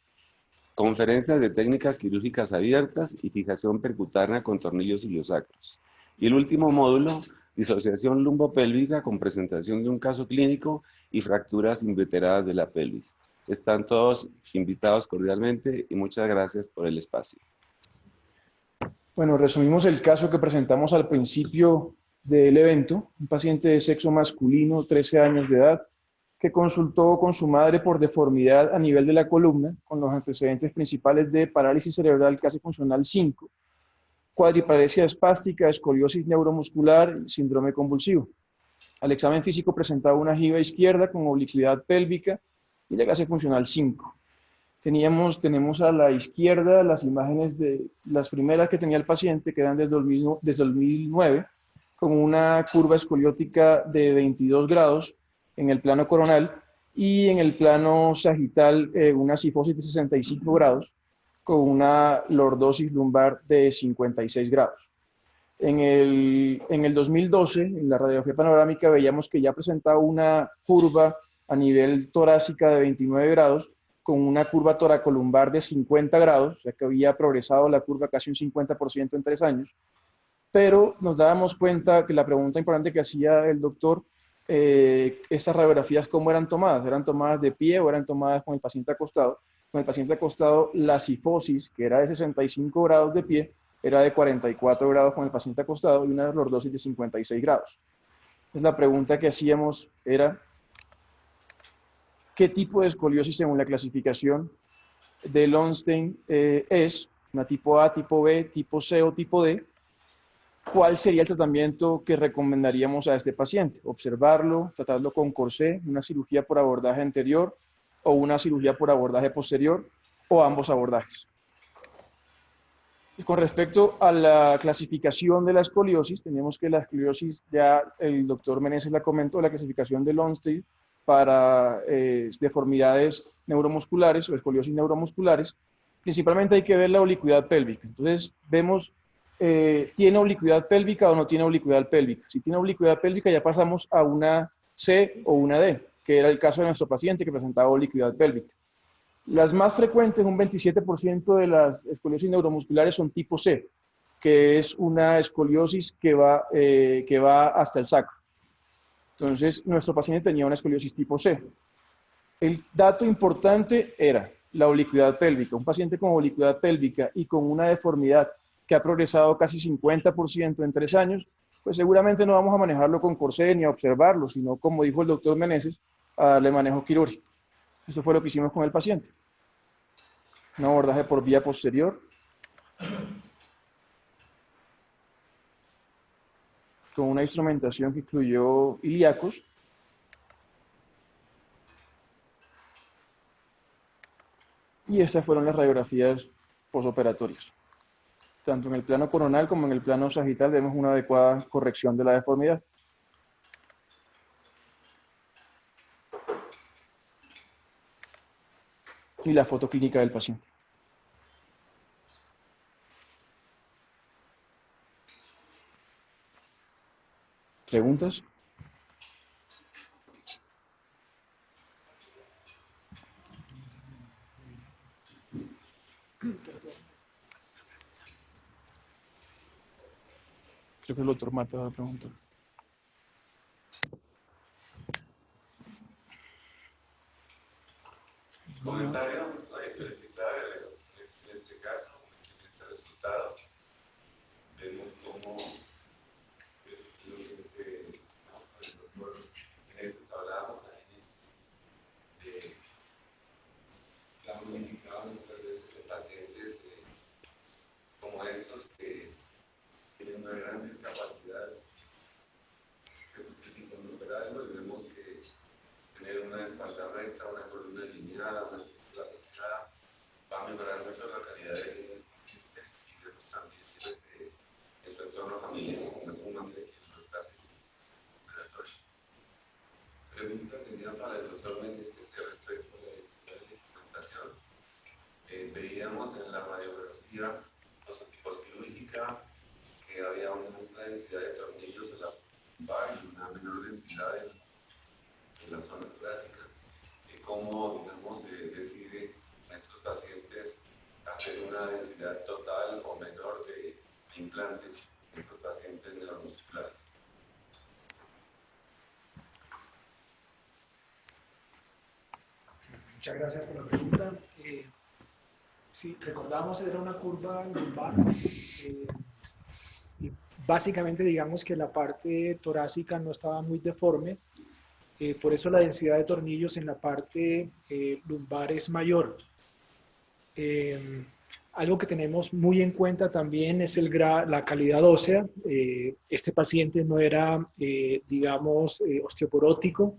conferencias de técnicas quirúrgicas abiertas y fijación percutánea con tornillos iliosacros. Y el último módulo, disociación lumbopélvica con presentación de un caso clínico y fracturas inveteradas de la pelvis. Están todos invitados cordialmente y muchas gracias por el espacio.
Bueno, resumimos el caso que presentamos al principio del evento. Un paciente de sexo masculino, 13 años de edad, que consultó con su madre por deformidad a nivel de la columna, con los antecedentes principales de parálisis cerebral clase funcional 5, cuadriparesia espástica, escoliosis neuromuscular y síndrome convulsivo. Al examen físico presentaba una jiba izquierda con oblicuidad pélvica y la clase funcional 5. Tenemos a la izquierda las imágenes de las primeras que tenía el paciente, que eran desde el 2009, con una curva escoliótica de 22 grados en el plano coronal y en el plano sagital una cifosis de 65 grados con una lordosis lumbar de 56 grados. En el 2012, en la radiografía panorámica, veíamos que ya presentaba una curva a nivel torácica de 29 grados con una curva toracolumbar de 50 grados, o sea que había progresado la curva casi un 50% en 3 años, pero nos dábamos cuenta que la pregunta importante que hacía el doctor, estas radiografías, ¿cómo eran tomadas? ¿Eran tomadas de pie o eran tomadas con el paciente acostado? Con el paciente acostado, la cifosis, que era de 65 grados de pie, era de 44 grados con el paciente acostado y una lordosis de 56 grados. Entonces, la pregunta que hacíamos era, ¿qué tipo de escoliosis según la clasificación de Lonstein es? ¿Una tipo A, tipo B, tipo C o tipo D? ¿Cuál sería el tratamiento que recomendaríamos a este paciente? Observarlo, tratarlo con corsé, una cirugía por abordaje anterior o una cirugía por abordaje posterior o ambos abordajes. Y con respecto a la clasificación de la escoliosis, tenemos que la escoliosis, ya el doctor Meneses la comentó, la clasificación de Lonstein para deformidades neuromusculares o escoliosis neuromusculares, principalmente hay que ver la oblicuidad pélvica. Entonces vemos, ¿tiene oblicuidad pélvica o no tiene oblicuidad pélvica? Si tiene oblicuidad pélvica ya pasamos a una C o una D, que era el caso de nuestro paciente que presentaba oblicuidad pélvica. Las más frecuentes, un 27% de las escoliosis neuromusculares son tipo C, que es una escoliosis que va hasta el sacro. Entonces, nuestro paciente tenía una escoliosis tipo C. El dato importante era la oblicuidad pélvica. Un paciente con oblicuidad pélvica y con una deformidad que ha progresado casi 50% en 3 años, pues seguramente no vamos a manejarlo con corsé ni a observarlo, sino, como dijo el doctor Meneses, a darle manejo quirúrgico. Eso fue lo que hicimos con el paciente. Un abordaje por vía posterior, con una instrumentación que incluyó ilíacos. Y estas fueron las radiografías posoperatorias. Tanto en el plano coronal como en el plano sagital vemos una adecuada corrección de la deformidad. Y la foto clínica del paciente. ¿Preguntas? Creo que el doctor Mata va a preguntar.
Comentario, felicitar el excelente caso, un excelente resultado. Vemos cómo el doctor Jiménez hablábamos ahí de la modificada muchas veces en pacientes como estos que tienen una gran discapacidad, se justifican los operarios y vemos que tener una espalda recta, una columna alineada, una cintura flexionada, va a mejorar mucho la calidad de vida del paciente y vemos también en su entorno familiar, como es un hombre que no está asistiendo operatorio. Pregunta tenía para el doctor Meneses respecto a la necesidad de instrumentación. Veíamos en la radiografía postquirúrgica que había una alta densidad de tornillos en la lumbar y una menor densidad en la zona torácica. ¿Cómo, digamos, decide a estos pacientes hacer una densidad total o menor de implantes en estos pacientes neuromusculares?
Muchas gracias por la pregunta. Sí, recordamos, era una curva lumbar. Y básicamente, digamos que la parte torácica no estaba muy deforme. Por eso la densidad de tornillos en la parte lumbar es mayor. Algo que tenemos muy en cuenta también es la calidad ósea. Este paciente no era, digamos, osteoporótico.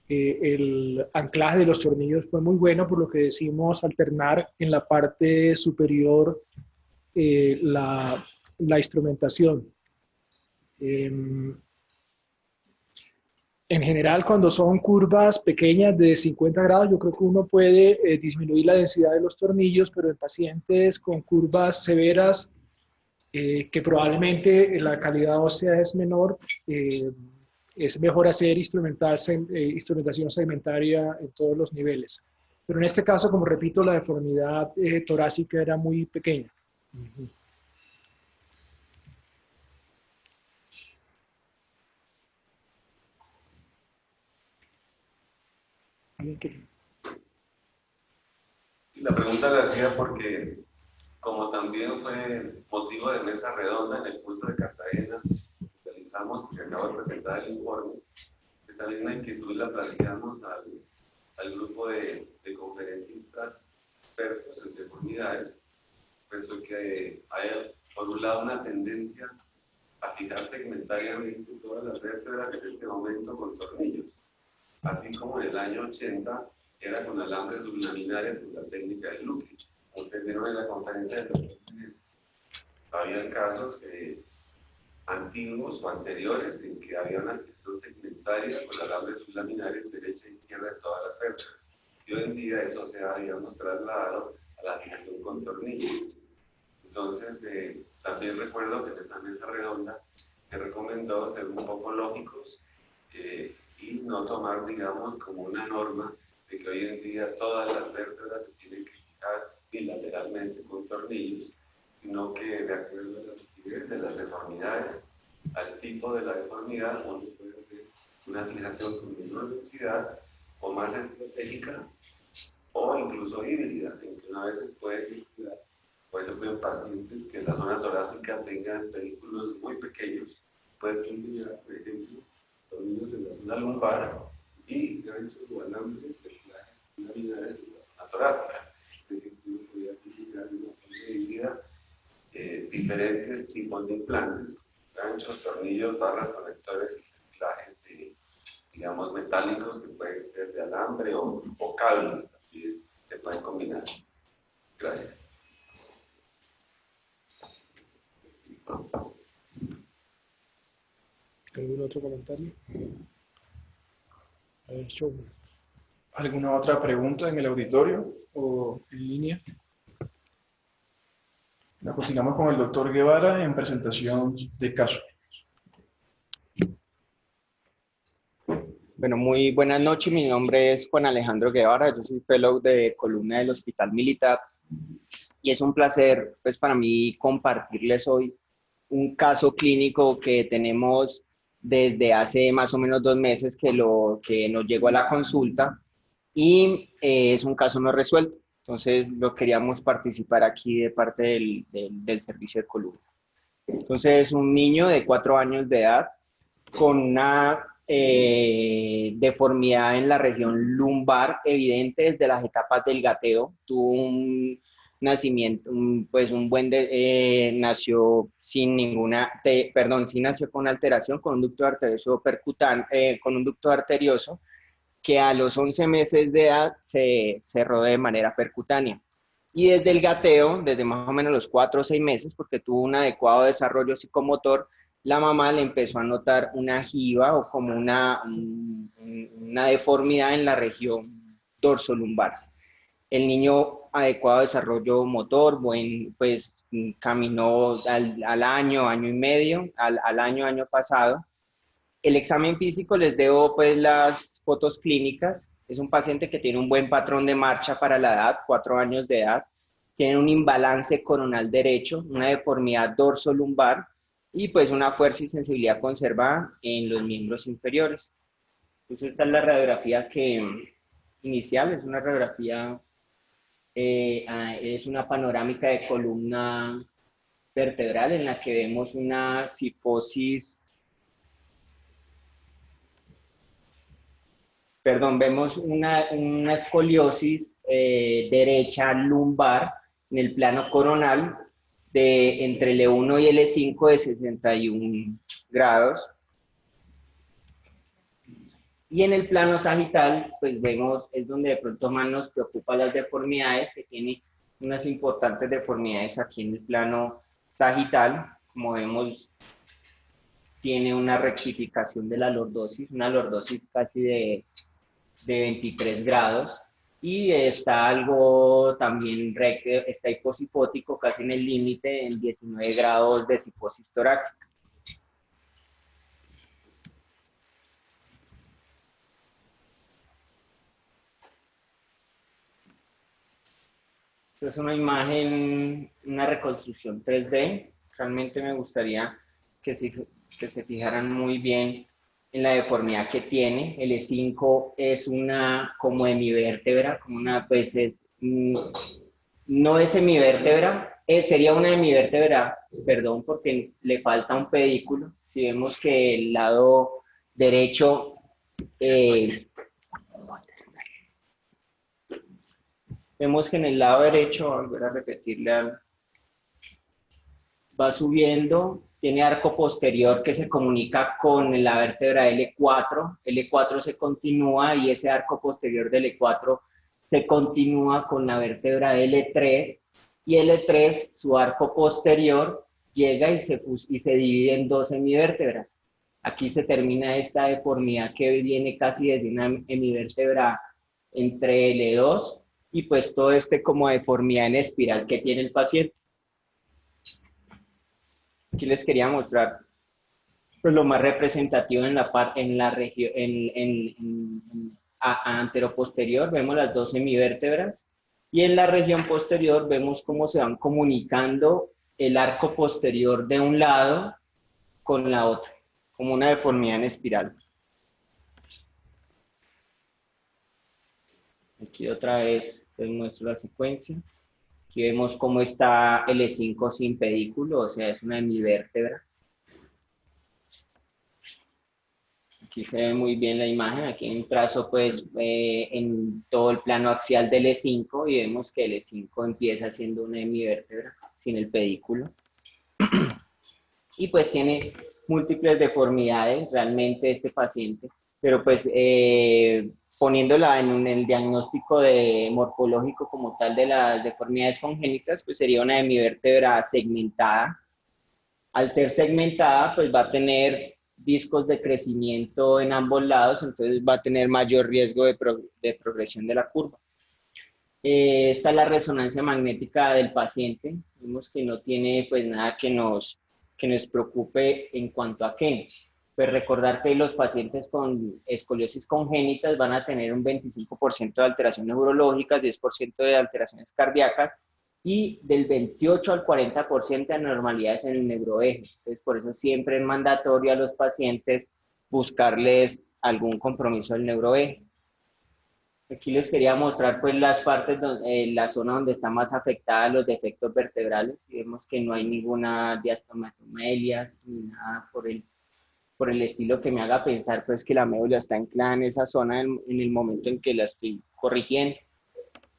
El anclaje de los tornillos fue muy bueno, por lo que decimos alternar en la parte superior la instrumentación. En general, cuando son curvas pequeñas de 50 grados, yo creo que uno puede disminuir la densidad de los tornillos, pero en pacientes con curvas severas, que probablemente la calidad ósea es menor, es mejor hacer instrumentación segmentaria en todos los niveles. Pero en este caso, como repito, la deformidad torácica era muy pequeña.
La pregunta la hacía porque, como también fue motivo de mesa redonda en el curso de Cartagena, realizamos, que acabo de presentar el informe, esta misma inquietud la planteamos al grupo de conferencistas expertos en deformidades, puesto que hay, por un lado, una tendencia a fijar segmentariamente todas las vértebras en este momento con tornillos, así como en el año 80 era con alambres sublaminares con la técnica de Luque. Ustedes vieron en la conferencia de los habían casos antiguos o anteriores en que había una fijación segmentaria con alambres sublaminares derecha e izquierda de todas las vértebras. Y hoy en día eso se ha, digamos, trasladado a la fijación con tornillos. Entonces, también recuerdo que en esta mesa redonda he recomendado ser un poco lógicos y no tomar, digamos, como una norma de que hoy en día todas las vértebras se tienen que fijar bilateralmente con tornillos, sino que de acuerdo a la rigidez de las deformidades, al tipo de la deformidad, uno puede hacer una fijación con menor densidad o más estratégica o incluso híbrida, en que una vez puede mezclar, por ejemplo, en pacientes que en la zona torácica tengan pedículos muy pequeños, pueden combinar, por ejemplo, tornillos en la zona lumbar y ganchos o alambres laminares en la zona torácica. Es decir, uno podría utilizar de una forma híbrida diferentes tipos de implantes, ganchos, tornillos, barras, conectores y anclajes de, digamos, metálicos que pueden ser de alambre o cables, también se pueden combinar. Gracias.
¿Algún otro comentario? A ver, Showman.
¿Alguna otra pregunta en el auditorio o en línea? La continuamos con el doctor Guevara en presentación de caso.
Bueno, muy buenas noches. Mi nombre es Juan Alejandro Guevara. Yo soy fellow de columna del Hospital Militar y es un placer, pues, para mí compartirles hoy un caso clínico que tenemos desde hace más o menos 2 meses que nos llegó a la consulta y es un caso no resuelto. Entonces, lo queríamos participar aquí de parte del servicio de columna. Entonces, es un niño de 4 años de edad con una deformidad en la región lumbar evidente desde las etapas del gateo. Tuvo un nacimiento, nació sin ninguna, sí nació con alteración, con un ducto arterioso con un ducto arterioso que a los 11 meses de edad se cerró de manera percutánea. Y desde el gateo, desde más o menos los 4 o 6 meses, porque tuvo un adecuado desarrollo psicomotor, la mamá le empezó a notar una jiba o como una deformidad en la región dorsolumbar. El niño, adecuado desarrollo motor, pues caminó al año, año y medio, al año pasado. El examen físico, les debo pues las fotos clínicas. Es un paciente que tiene un buen patrón de marcha para la edad, 4 años de edad. Tiene un imbalance coronal derecho, una deformidad dorsolumbar y pues una fuerza y sensibilidad conservada en los miembros inferiores. Entonces esta es la radiografía inicial, es una radiografía, es una panorámica de columna vertebral en la que vemos una cifosis. Vemos una escoliosis derecha lumbar en el plano coronal de entre L1 y L5 de 61 grados. Y en el plano sagital, pues vemos, es donde de pronto más nos preocupan las deformidades, que tiene unas importantes deformidades aquí en el plano sagital. Como vemos, tiene una rectificación de la lordosis, una lordosis casi de 23 grados, y está algo también recto, está hiposifótico casi en el límite, en 19 grados de cifosis torácica. Esta es una imagen, una reconstrucción 3D. Realmente me gustaría que se fijaran muy bien en la deformidad que tiene. El E5 es una como hemivértebra, como una, pues no es hemivértebra, sería una hemivértebra, perdón, porque le falta un pedículo. Si vemos que el lado derecho vemos que en el lado derecho, volver a repetirle, va subiendo, tiene arco posterior que se comunica con la vértebra L4, L4 se continúa y ese arco posterior del L4 se continúa con la vértebra L3 y L3, su arco posterior, llega y se divide en 2 hemivértebras. Aquí se termina esta deformidad que viene casi desde una hemivértebra entre L2 y pues todo como deformidad en espiral que tiene el paciente. Aquí les quería mostrar pues lo más representativo en la región anteroposterior. Vemos las 2 hemivértebras y en la región posterior vemos cómo se van comunicando el arco posterior de un lado con la otra, como una deformidad en espiral. Aquí otra vez les muestro la secuencia. Aquí vemos cómo está el E5 sin pedículo, o sea, es una hemivértebra. Aquí se ve muy bien la imagen, aquí hay un trazo pues en todo el plano axial del E5 y vemos que el E5 empieza siendo una hemivértebra sin el pedículo. Y pues tiene múltiples deformidades realmente este paciente, pero pues poniéndola en el diagnóstico morfológico como tal de las deformidades congénitas, pues sería una hemivértebra segmentada. Al ser segmentada, pues va a tener discos de crecimiento en ambos lados, entonces va a tener mayor riesgo de progresión de la curva. Esta es la resonancia magnética del paciente. Vemos que no tiene pues nada que nos preocupe en cuanto a qué. Pues recordar que los pacientes con escoliosis congénitas van a tener un 25% de alteraciones neurológicas, 10% de alteraciones cardíacas y del 28 al 40% de anormalidades en el neuroeje. Entonces, por eso siempre es mandatorio a los pacientes buscarles algún compromiso del neuroeje. Aquí les quería mostrar pues las partes, la zona donde está más afectada los defectos vertebrales. Y vemos que no hay ninguna diastomatomelia ni nada por el estilo que me haga pensar pues que la médula está anclada en esa zona en el momento en que la estoy corrigiendo.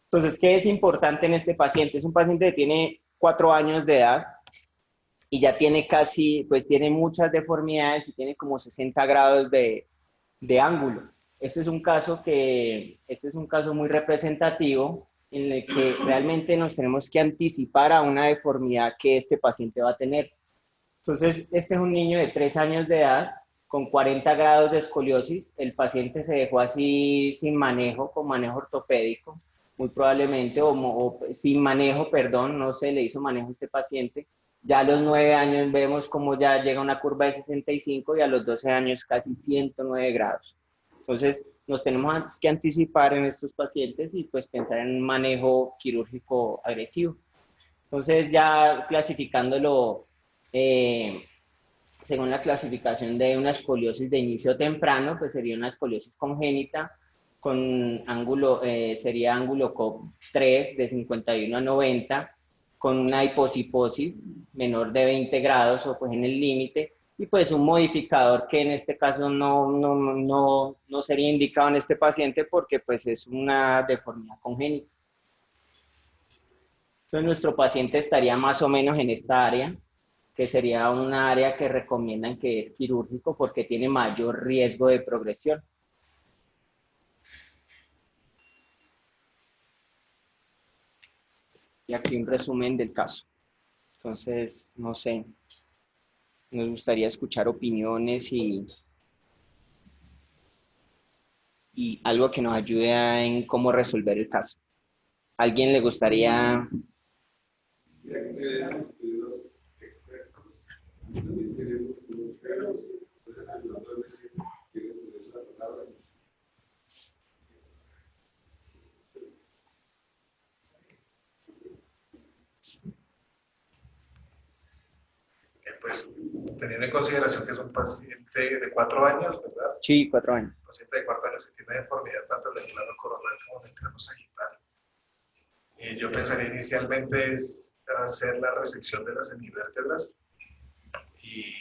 Entonces, ¿qué es importante en este paciente? Es un paciente que tiene 4 años de edad y ya tiene casi, pues tiene muchas deformidades y tiene como 60 grados de ángulo. Este es un caso muy representativo en el que realmente nos tenemos que anticipar a una deformidad que este paciente va a tener. Entonces, este es un niño de 3 años de edad con 40 grados de escoliosis. El paciente se dejó así sin manejo, con manejo ortopédico, muy probablemente, o sin manejo, perdón, no se le hizo manejo a este paciente. Ya a los 9 años vemos cómo ya llega una curva de 65 y a los 12 años casi 109 grados. Entonces, nos tenemos que anticipar en estos pacientes y pues pensar en un manejo quirúrgico agresivo. Entonces, ya clasificándolo según la clasificación de una escoliosis de inicio temprano, pues sería una escoliosis congénita con ángulo, sería ángulo COP3 de 51 a 90, con una hiposiposis menor de 20 grados o pues en el límite, y pues un modificador que en este caso no sería indicado en este paciente porque pues es una deformidad congénita. Entonces nuestro paciente estaría más o menos en esta área, que sería un área que recomiendan que es quirúrgico porque tiene mayor riesgo de progresión. Y aquí un resumen del caso. Entonces, no sé, nos gustaría escuchar opiniones y algo que nos ayude en cómo resolver el caso. ¿A alguien le gustaría?
Pues teniendo en consideración que es un paciente de 4 años, ¿verdad?
Sí, 4 años.
Un paciente de 4 años que tiene deformidad tanto en el plano coronal como en el plano sagital. Yo pensaría inicialmente es hacer la resección de las semivértebras y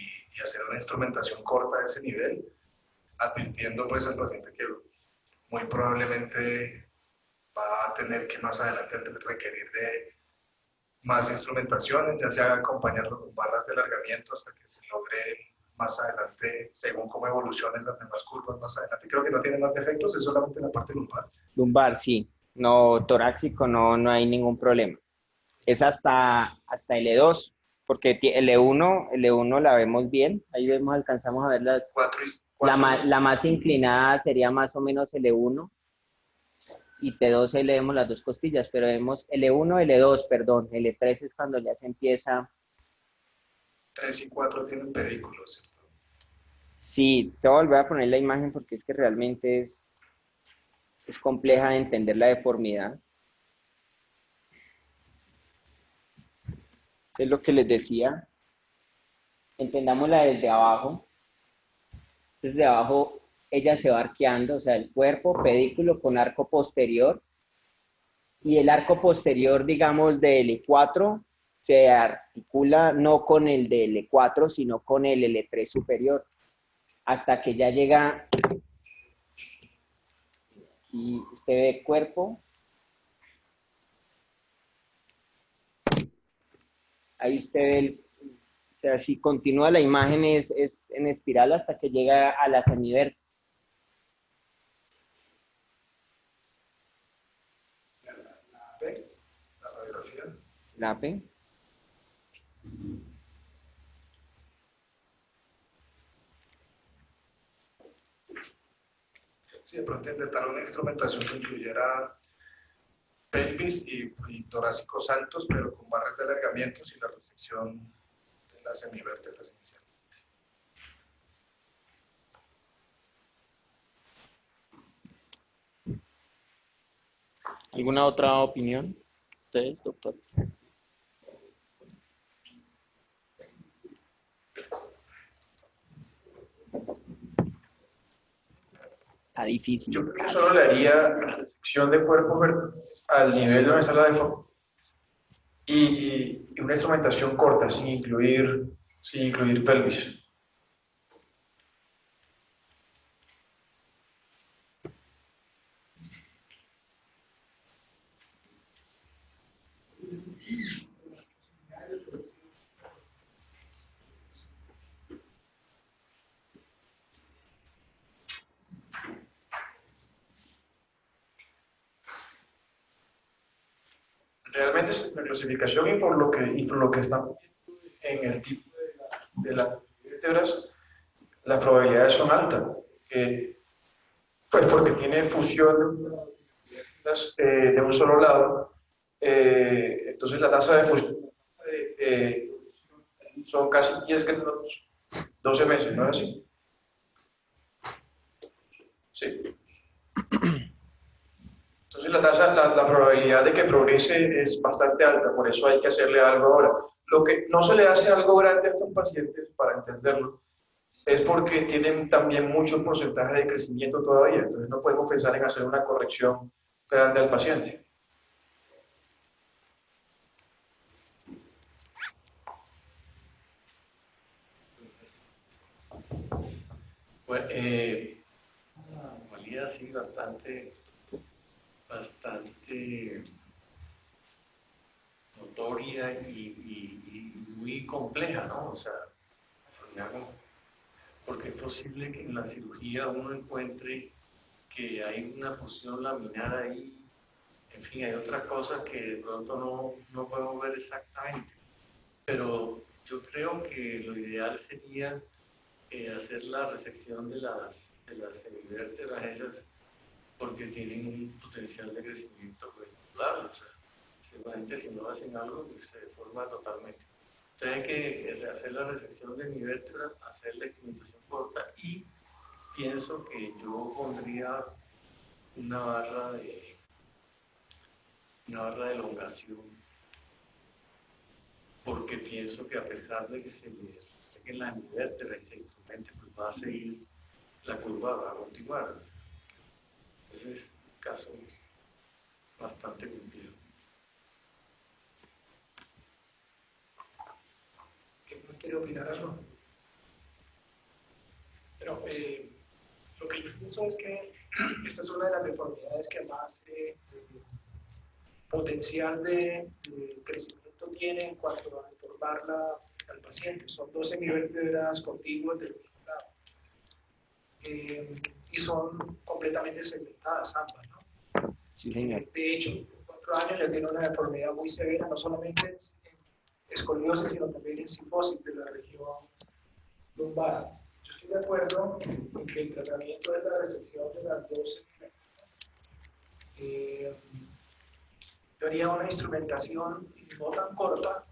hacer una instrumentación corta a ese nivel, advirtiendo pues al paciente que muy probablemente va a tener que más adelante requerir de más instrumentaciones, ya sea acompañarlo con barras de alargamiento hasta que se logre más adelante, según cómo evolucionen las demás curvas más adelante. Creo que no tiene más defectos, es solamente la parte lumbar.
Lumbar, sí. No, torácico no hay ningún problema. Es hasta L2, porque L1 la vemos bien. Ahí vemos, alcanzamos a ver las... La más inclinada sería más o menos L1. Y T2 leemos las dos costillas, pero vemos L1, L2, perdón, L3 es cuando ya se empieza.
3 y 4 tienen pedículos.
Sí, te voy a volver a poner la imagen porque es que realmente es compleja de entender la deformidad. Es lo que les decía. Entendámosla desde abajo. Desde abajo ella se va arqueando, o sea, el cuerpo, pedículo con arco posterior. Y el arco posterior, digamos, de L4 se articula no con el de L4, sino con el L3 superior. Hasta que ya llega, y usted ve el cuerpo. Ahí usted ve, o sea, si continúa la imagen es en espiral hasta que llega a la semivértebra. La P.
Sí, de pronto intentar una instrumentación que incluyera pelvis y torácicos altos, pero con barras de alargamientos y la resección de las semivértebras inicialmente.
¿Alguna otra opinión? ¿Ustedes, doctores? Está difícil.
Yo creo que solo le haría resección de cuerpos verticales al nivel donde está la deformidad y una instrumentación corta, sin incluir pelvis. Realmente la clasificación y por lo que estamos en el tipo de las vértebras, las probabilidades son altas, pues porque tiene fusión de un solo lado, entonces la tasa de fusión son casi 10 que 12 meses, ¿no es así? Sí. Entonces la probabilidad de que progrese es bastante alta, por eso hay que hacerle algo ahora. Lo que no se le hace algo grande a estos pacientes, para entenderlo, es porque tienen también mucho porcentaje de crecimiento todavía, entonces no podemos pensar en hacer una corrección grande al paciente.
Pues, una anomalía así bastante notoria y muy compleja, ¿no? O sea, porque es posible que en la cirugía uno encuentre que hay una fusión laminar ahí, en fin, hay otras cosas que de pronto no podemos ver exactamente, pero yo creo que lo ideal sería hacer la resección de las semivértebras esas, porque tienen un potencial de crecimiento regular, o sea, seguramente si no hacen algo, pues se deforma totalmente. Entonces hay que hacer la resección de mi vértebra, hacer la instrumentación corta y pienso que yo pondría una barra de elongación, porque pienso que a pesar de que se le reseguen las vértebras y se instrumente, pues va a seguir, la curva va a continuar. Entonces, caso bastante complejo.
¿Qué más quiere opinar algo? Pero lo que yo pienso es que esta es una de las deformidades que más potencial de crecimiento tiene en cuanto a deformarla al paciente. Son 12 semivértebras contiguas del mismo lado. Y son completamente segmentadas ambas, ¿no?
Sí, señor.
De hecho, en 4 años ya tiene una deformidad muy severa, no solamente en escoliosis, sino también en cifosis de la región lumbar. Yo estoy de acuerdo en que el tratamiento de la resección de las 12 yo haría una instrumentación no tan corta,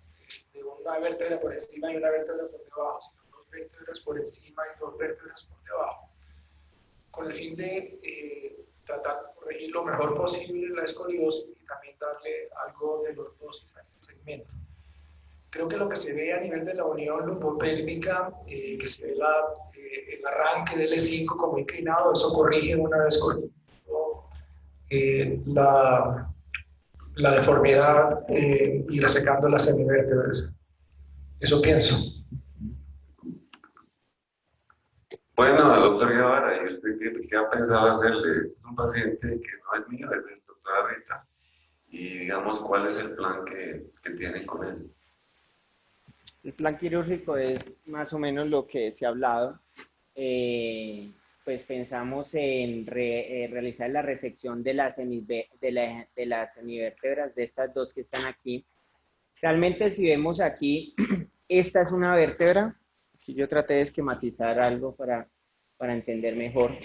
de una vértebra por encima y una vértebra por debajo, sino 2 vértebras por encima y 2 vértebras por debajo, con el fin de tratar de corregir lo mejor posible la escoliosis y también darle algo de lordosis a ese segmento. Creo que lo que se ve a nivel de la unión lumbopélvica, que se ve el arranque del L5 como inclinado, eso corrige una vez corrigido la deformidad y resecando las semivértebras. Eso pienso.
Bueno, doctor Guevara, ¿y usted qué ha pensado hacerle? Este es un paciente que no es mío, es del doctor Rita. Y digamos, ¿cuál es el plan que tiene con él?
El plan quirúrgico es más o menos lo que se ha hablado. Pues pensamos en realizar la resección de las semivértebras, de estas dos que están aquí. Realmente, si vemos aquí, esta es una vértebra. Aquí yo traté de esquematizar algo para entender mejor.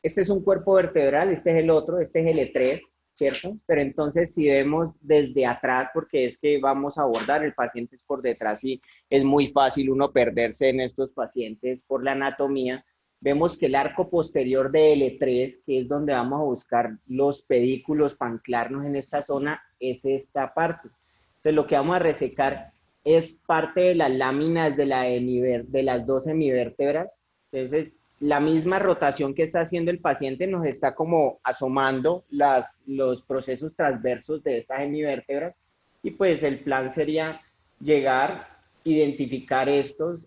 Este es un cuerpo vertebral, este es el otro, este es el E3, ¿cierto? Pero entonces si vemos desde atrás, porque es que vamos a abordar, el paciente es por detrás y es muy fácil uno perderse en estos pacientes por la anatomía. vemos que el arco posterior de L3, que es donde vamos a buscar los pedículos para anclarnos en esta zona, es esta parte. Entonces lo que vamos a resecar es parte de las láminas de las dos hemivértebras. Entonces la misma rotación que está haciendo el paciente nos está como asomando los procesos transversos de estas hemivértebras, y pues el plan sería llegar, identificar estos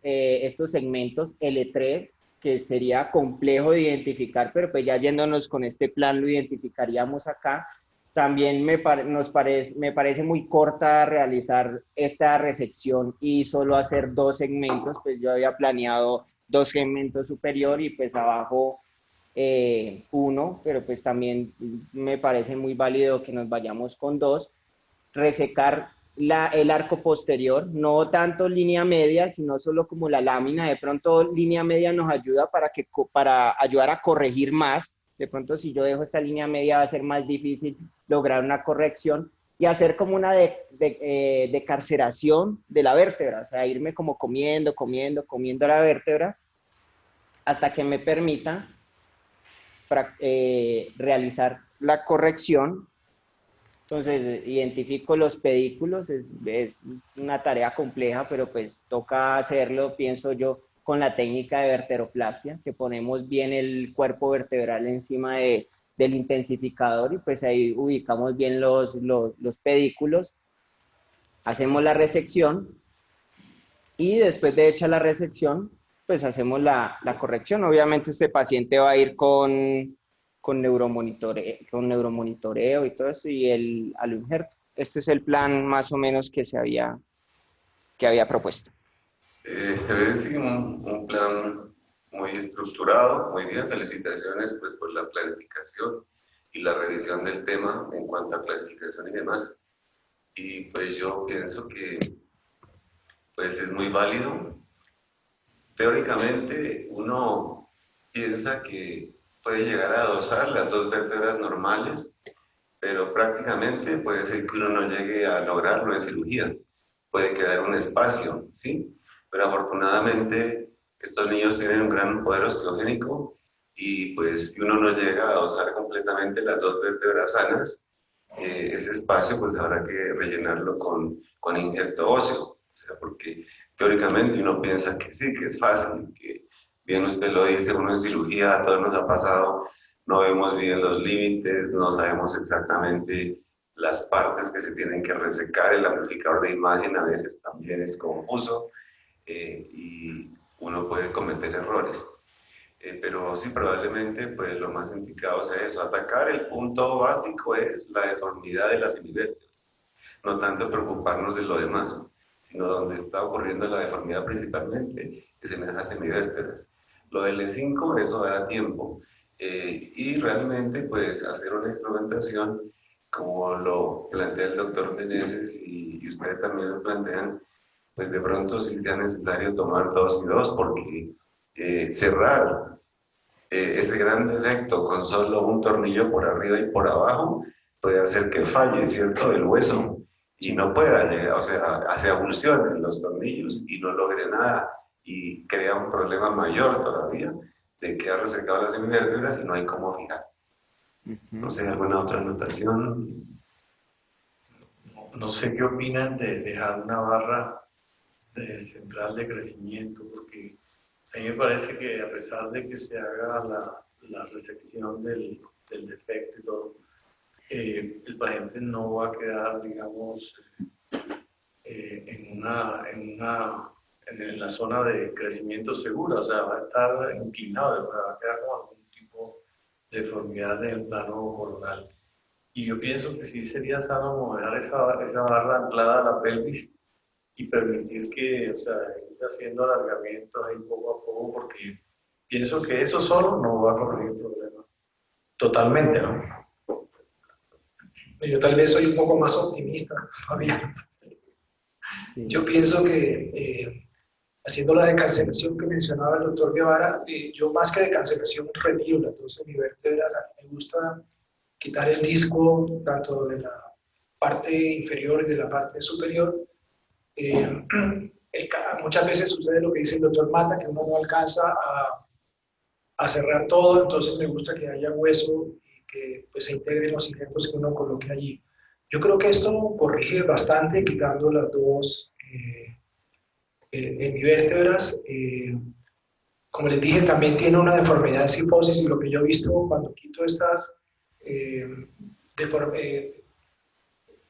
segmentos L3, que sería complejo de identificar, pero pues ya yéndonos con este plan lo identificaríamos acá. También me parece muy corta realizar esta resección y solo hacer 2 segmentos, pues yo había planeado 2 segmentos superior y pues abajo 1, pero pues también me parece muy válido que nos vayamos con 2. Resecar el arco posterior, no tanto línea media, sino solo como la lámina. De pronto línea media nos ayuda para ayudar a corregir más. De pronto si yo dejo esta línea media va a ser más difícil lograr una corrección, y hacer como una decarceración de la vértebra, o sea, irme como comiendo la vértebra hasta que me permita realizar la corrección. Entonces, identifico los pedículos, es una tarea compleja, pero pues toca hacerlo, pienso yo, con la técnica de vertebroplastia, que ponemos bien el cuerpo vertebral encima del intensificador y pues ahí ubicamos bien los pedículos, hacemos la resección y después de hecha la resección, pues hacemos la corrección. Obviamente este paciente va a ir con neuromonitoreo y todo eso, y al injerto. Este es el plan más o menos que había propuesto.
Se ve sí, un plan muy estructurado, muy bien. Felicitaciones pues, por la planificación y la revisión del tema en cuanto a clasificación y demás. Y pues yo pienso que pues, es muy válido. Teóricamente uno piensa que puede llegar a dosar las 2 vértebras normales, pero prácticamente puede ser que uno no llegue a lograrlo en cirugía. Puede quedar un espacio, ¿sí? Pero afortunadamente estos niños tienen un gran poder osteogénico y pues si uno no llega a dosar completamente las 2 vértebras sanas, ese espacio pues habrá que rellenarlo con injerto óseo. O sea, porque teóricamente uno piensa que sí, que es fácil, que bien usted lo dice, uno en cirugía, a todos nos ha pasado, no vemos bien los límites, no sabemos exactamente las partes que se tienen que resecar, el amplificador de imagen a veces también es confuso y uno puede cometer errores. Pero sí, probablemente pues lo más indicado sea eso, atacar el punto básico es la deformidad de las semivértebras, no tanto preocuparnos de lo demás, sino donde está ocurriendo la deformidad principalmente es en esas semivértebras. Lo del E5, eso da tiempo, y realmente pues hacer una instrumentación como lo plantea el doctor Meneses y ustedes también lo plantean, pues de pronto sí sea necesario tomar 2 y 2 porque cerrar ese gran defecto con solo un tornillo por arriba y por abajo puede hacer que falle, ¿cierto?, el hueso y no pueda llegar, o sea, hace abulsiones los tornillos y no logre nada y crea un problema mayor todavía de que ha resecado las semivértebras y no hay cómo fijar. No sé, ¿alguna otra anotación?
No sé qué opinan de dejar una barra del central de crecimiento, porque a mí me parece que a pesar de que se haga la resección del defecto y todo, el paciente no va a quedar, digamos, en la zona de crecimiento segura, o sea, va a estar inclinado, va a quedar con algún tipo de deformidad en el plano coronal. Y yo pienso que sí sería sano mover esa barra anclada a la pelvis y permitir que, o sea, ir haciendo alargamientos ahí poco a poco, porque pienso que eso solo no va a corregir el problema. Totalmente, ¿no?
Yo tal vez soy un poco más optimista, Fabián. Yo pienso que haciendo la decancelación que mencionaba el doctor Guevara, yo más que decancelación retiro las 2 semivértebras. A mí me gusta quitar el disco tanto de la parte inferior y de la parte superior. Muchas veces sucede lo que dice el doctor Mata, que uno no alcanza a cerrar todo, entonces me gusta que haya hueso y que pues, se integren los injertos que uno coloque allí. Yo creo que esto corrige bastante quitando las dos hemivértebras. Como les dije, también tiene una deformidad de cifosis y lo que yo he visto cuando quito estas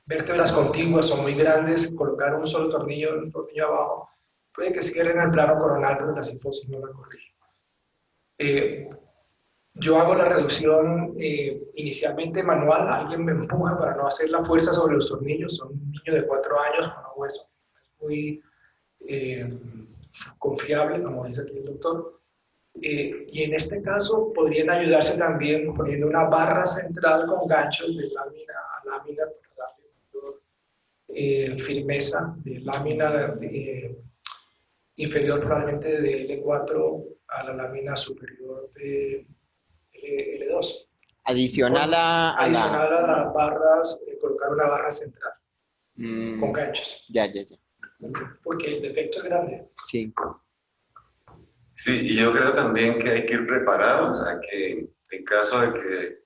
vértebras contiguas son muy grandes, colocar un solo tornillo, un tornillo abajo, puede que cierren el plano coronal, pero la cifosis no la corrige. Yo hago la reducción inicialmente manual, alguien me empuja para no hacer la fuerza sobre los tornillos, son un niño de 4 años con un hueso, es muy confiable, como dice aquí el doctor. Y en este caso podrían ayudarse también poniendo una barra central con ganchos de lámina a lámina para darle firmeza de lámina inferior probablemente de L4 a la lámina superior de L2.
Adicional a
las barras, colocar una barra central con ganchos.
Ya.
Porque el defecto es grande.
Sí.
Sí, y yo creo también que hay que ir preparados a que en caso de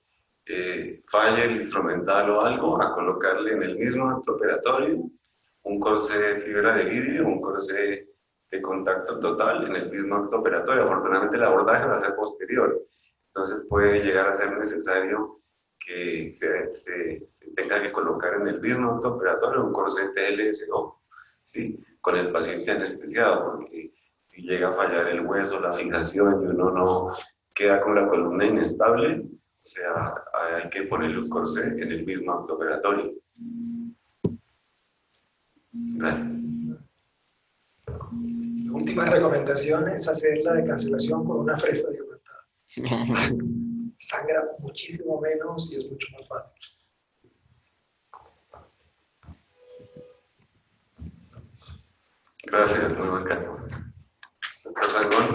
que falle el instrumental o algo, a colocarle en el mismo acto operatorio un corsé de fibra de vidrio, un corsé de contacto total en el mismo acto operatorio. Afortunadamente el abordaje va a ser posterior, entonces puede llegar a ser necesario que se tenga que colocar en el mismo acto operatorio un corsé TLSO, ¿sí? Con el paciente anestesiado, porque si llega a fallar el hueso, la fijación y uno no queda con la columna inestable, o sea, hay que ponerle un corsé en el mismo acto operatorio. Gracias.
La última recomendación es hacer la decancelación con una fresa diamantada. Sangra muchísimo menos y es mucho más fácil.
Gracias, muy buen caso. Doctor Rangón.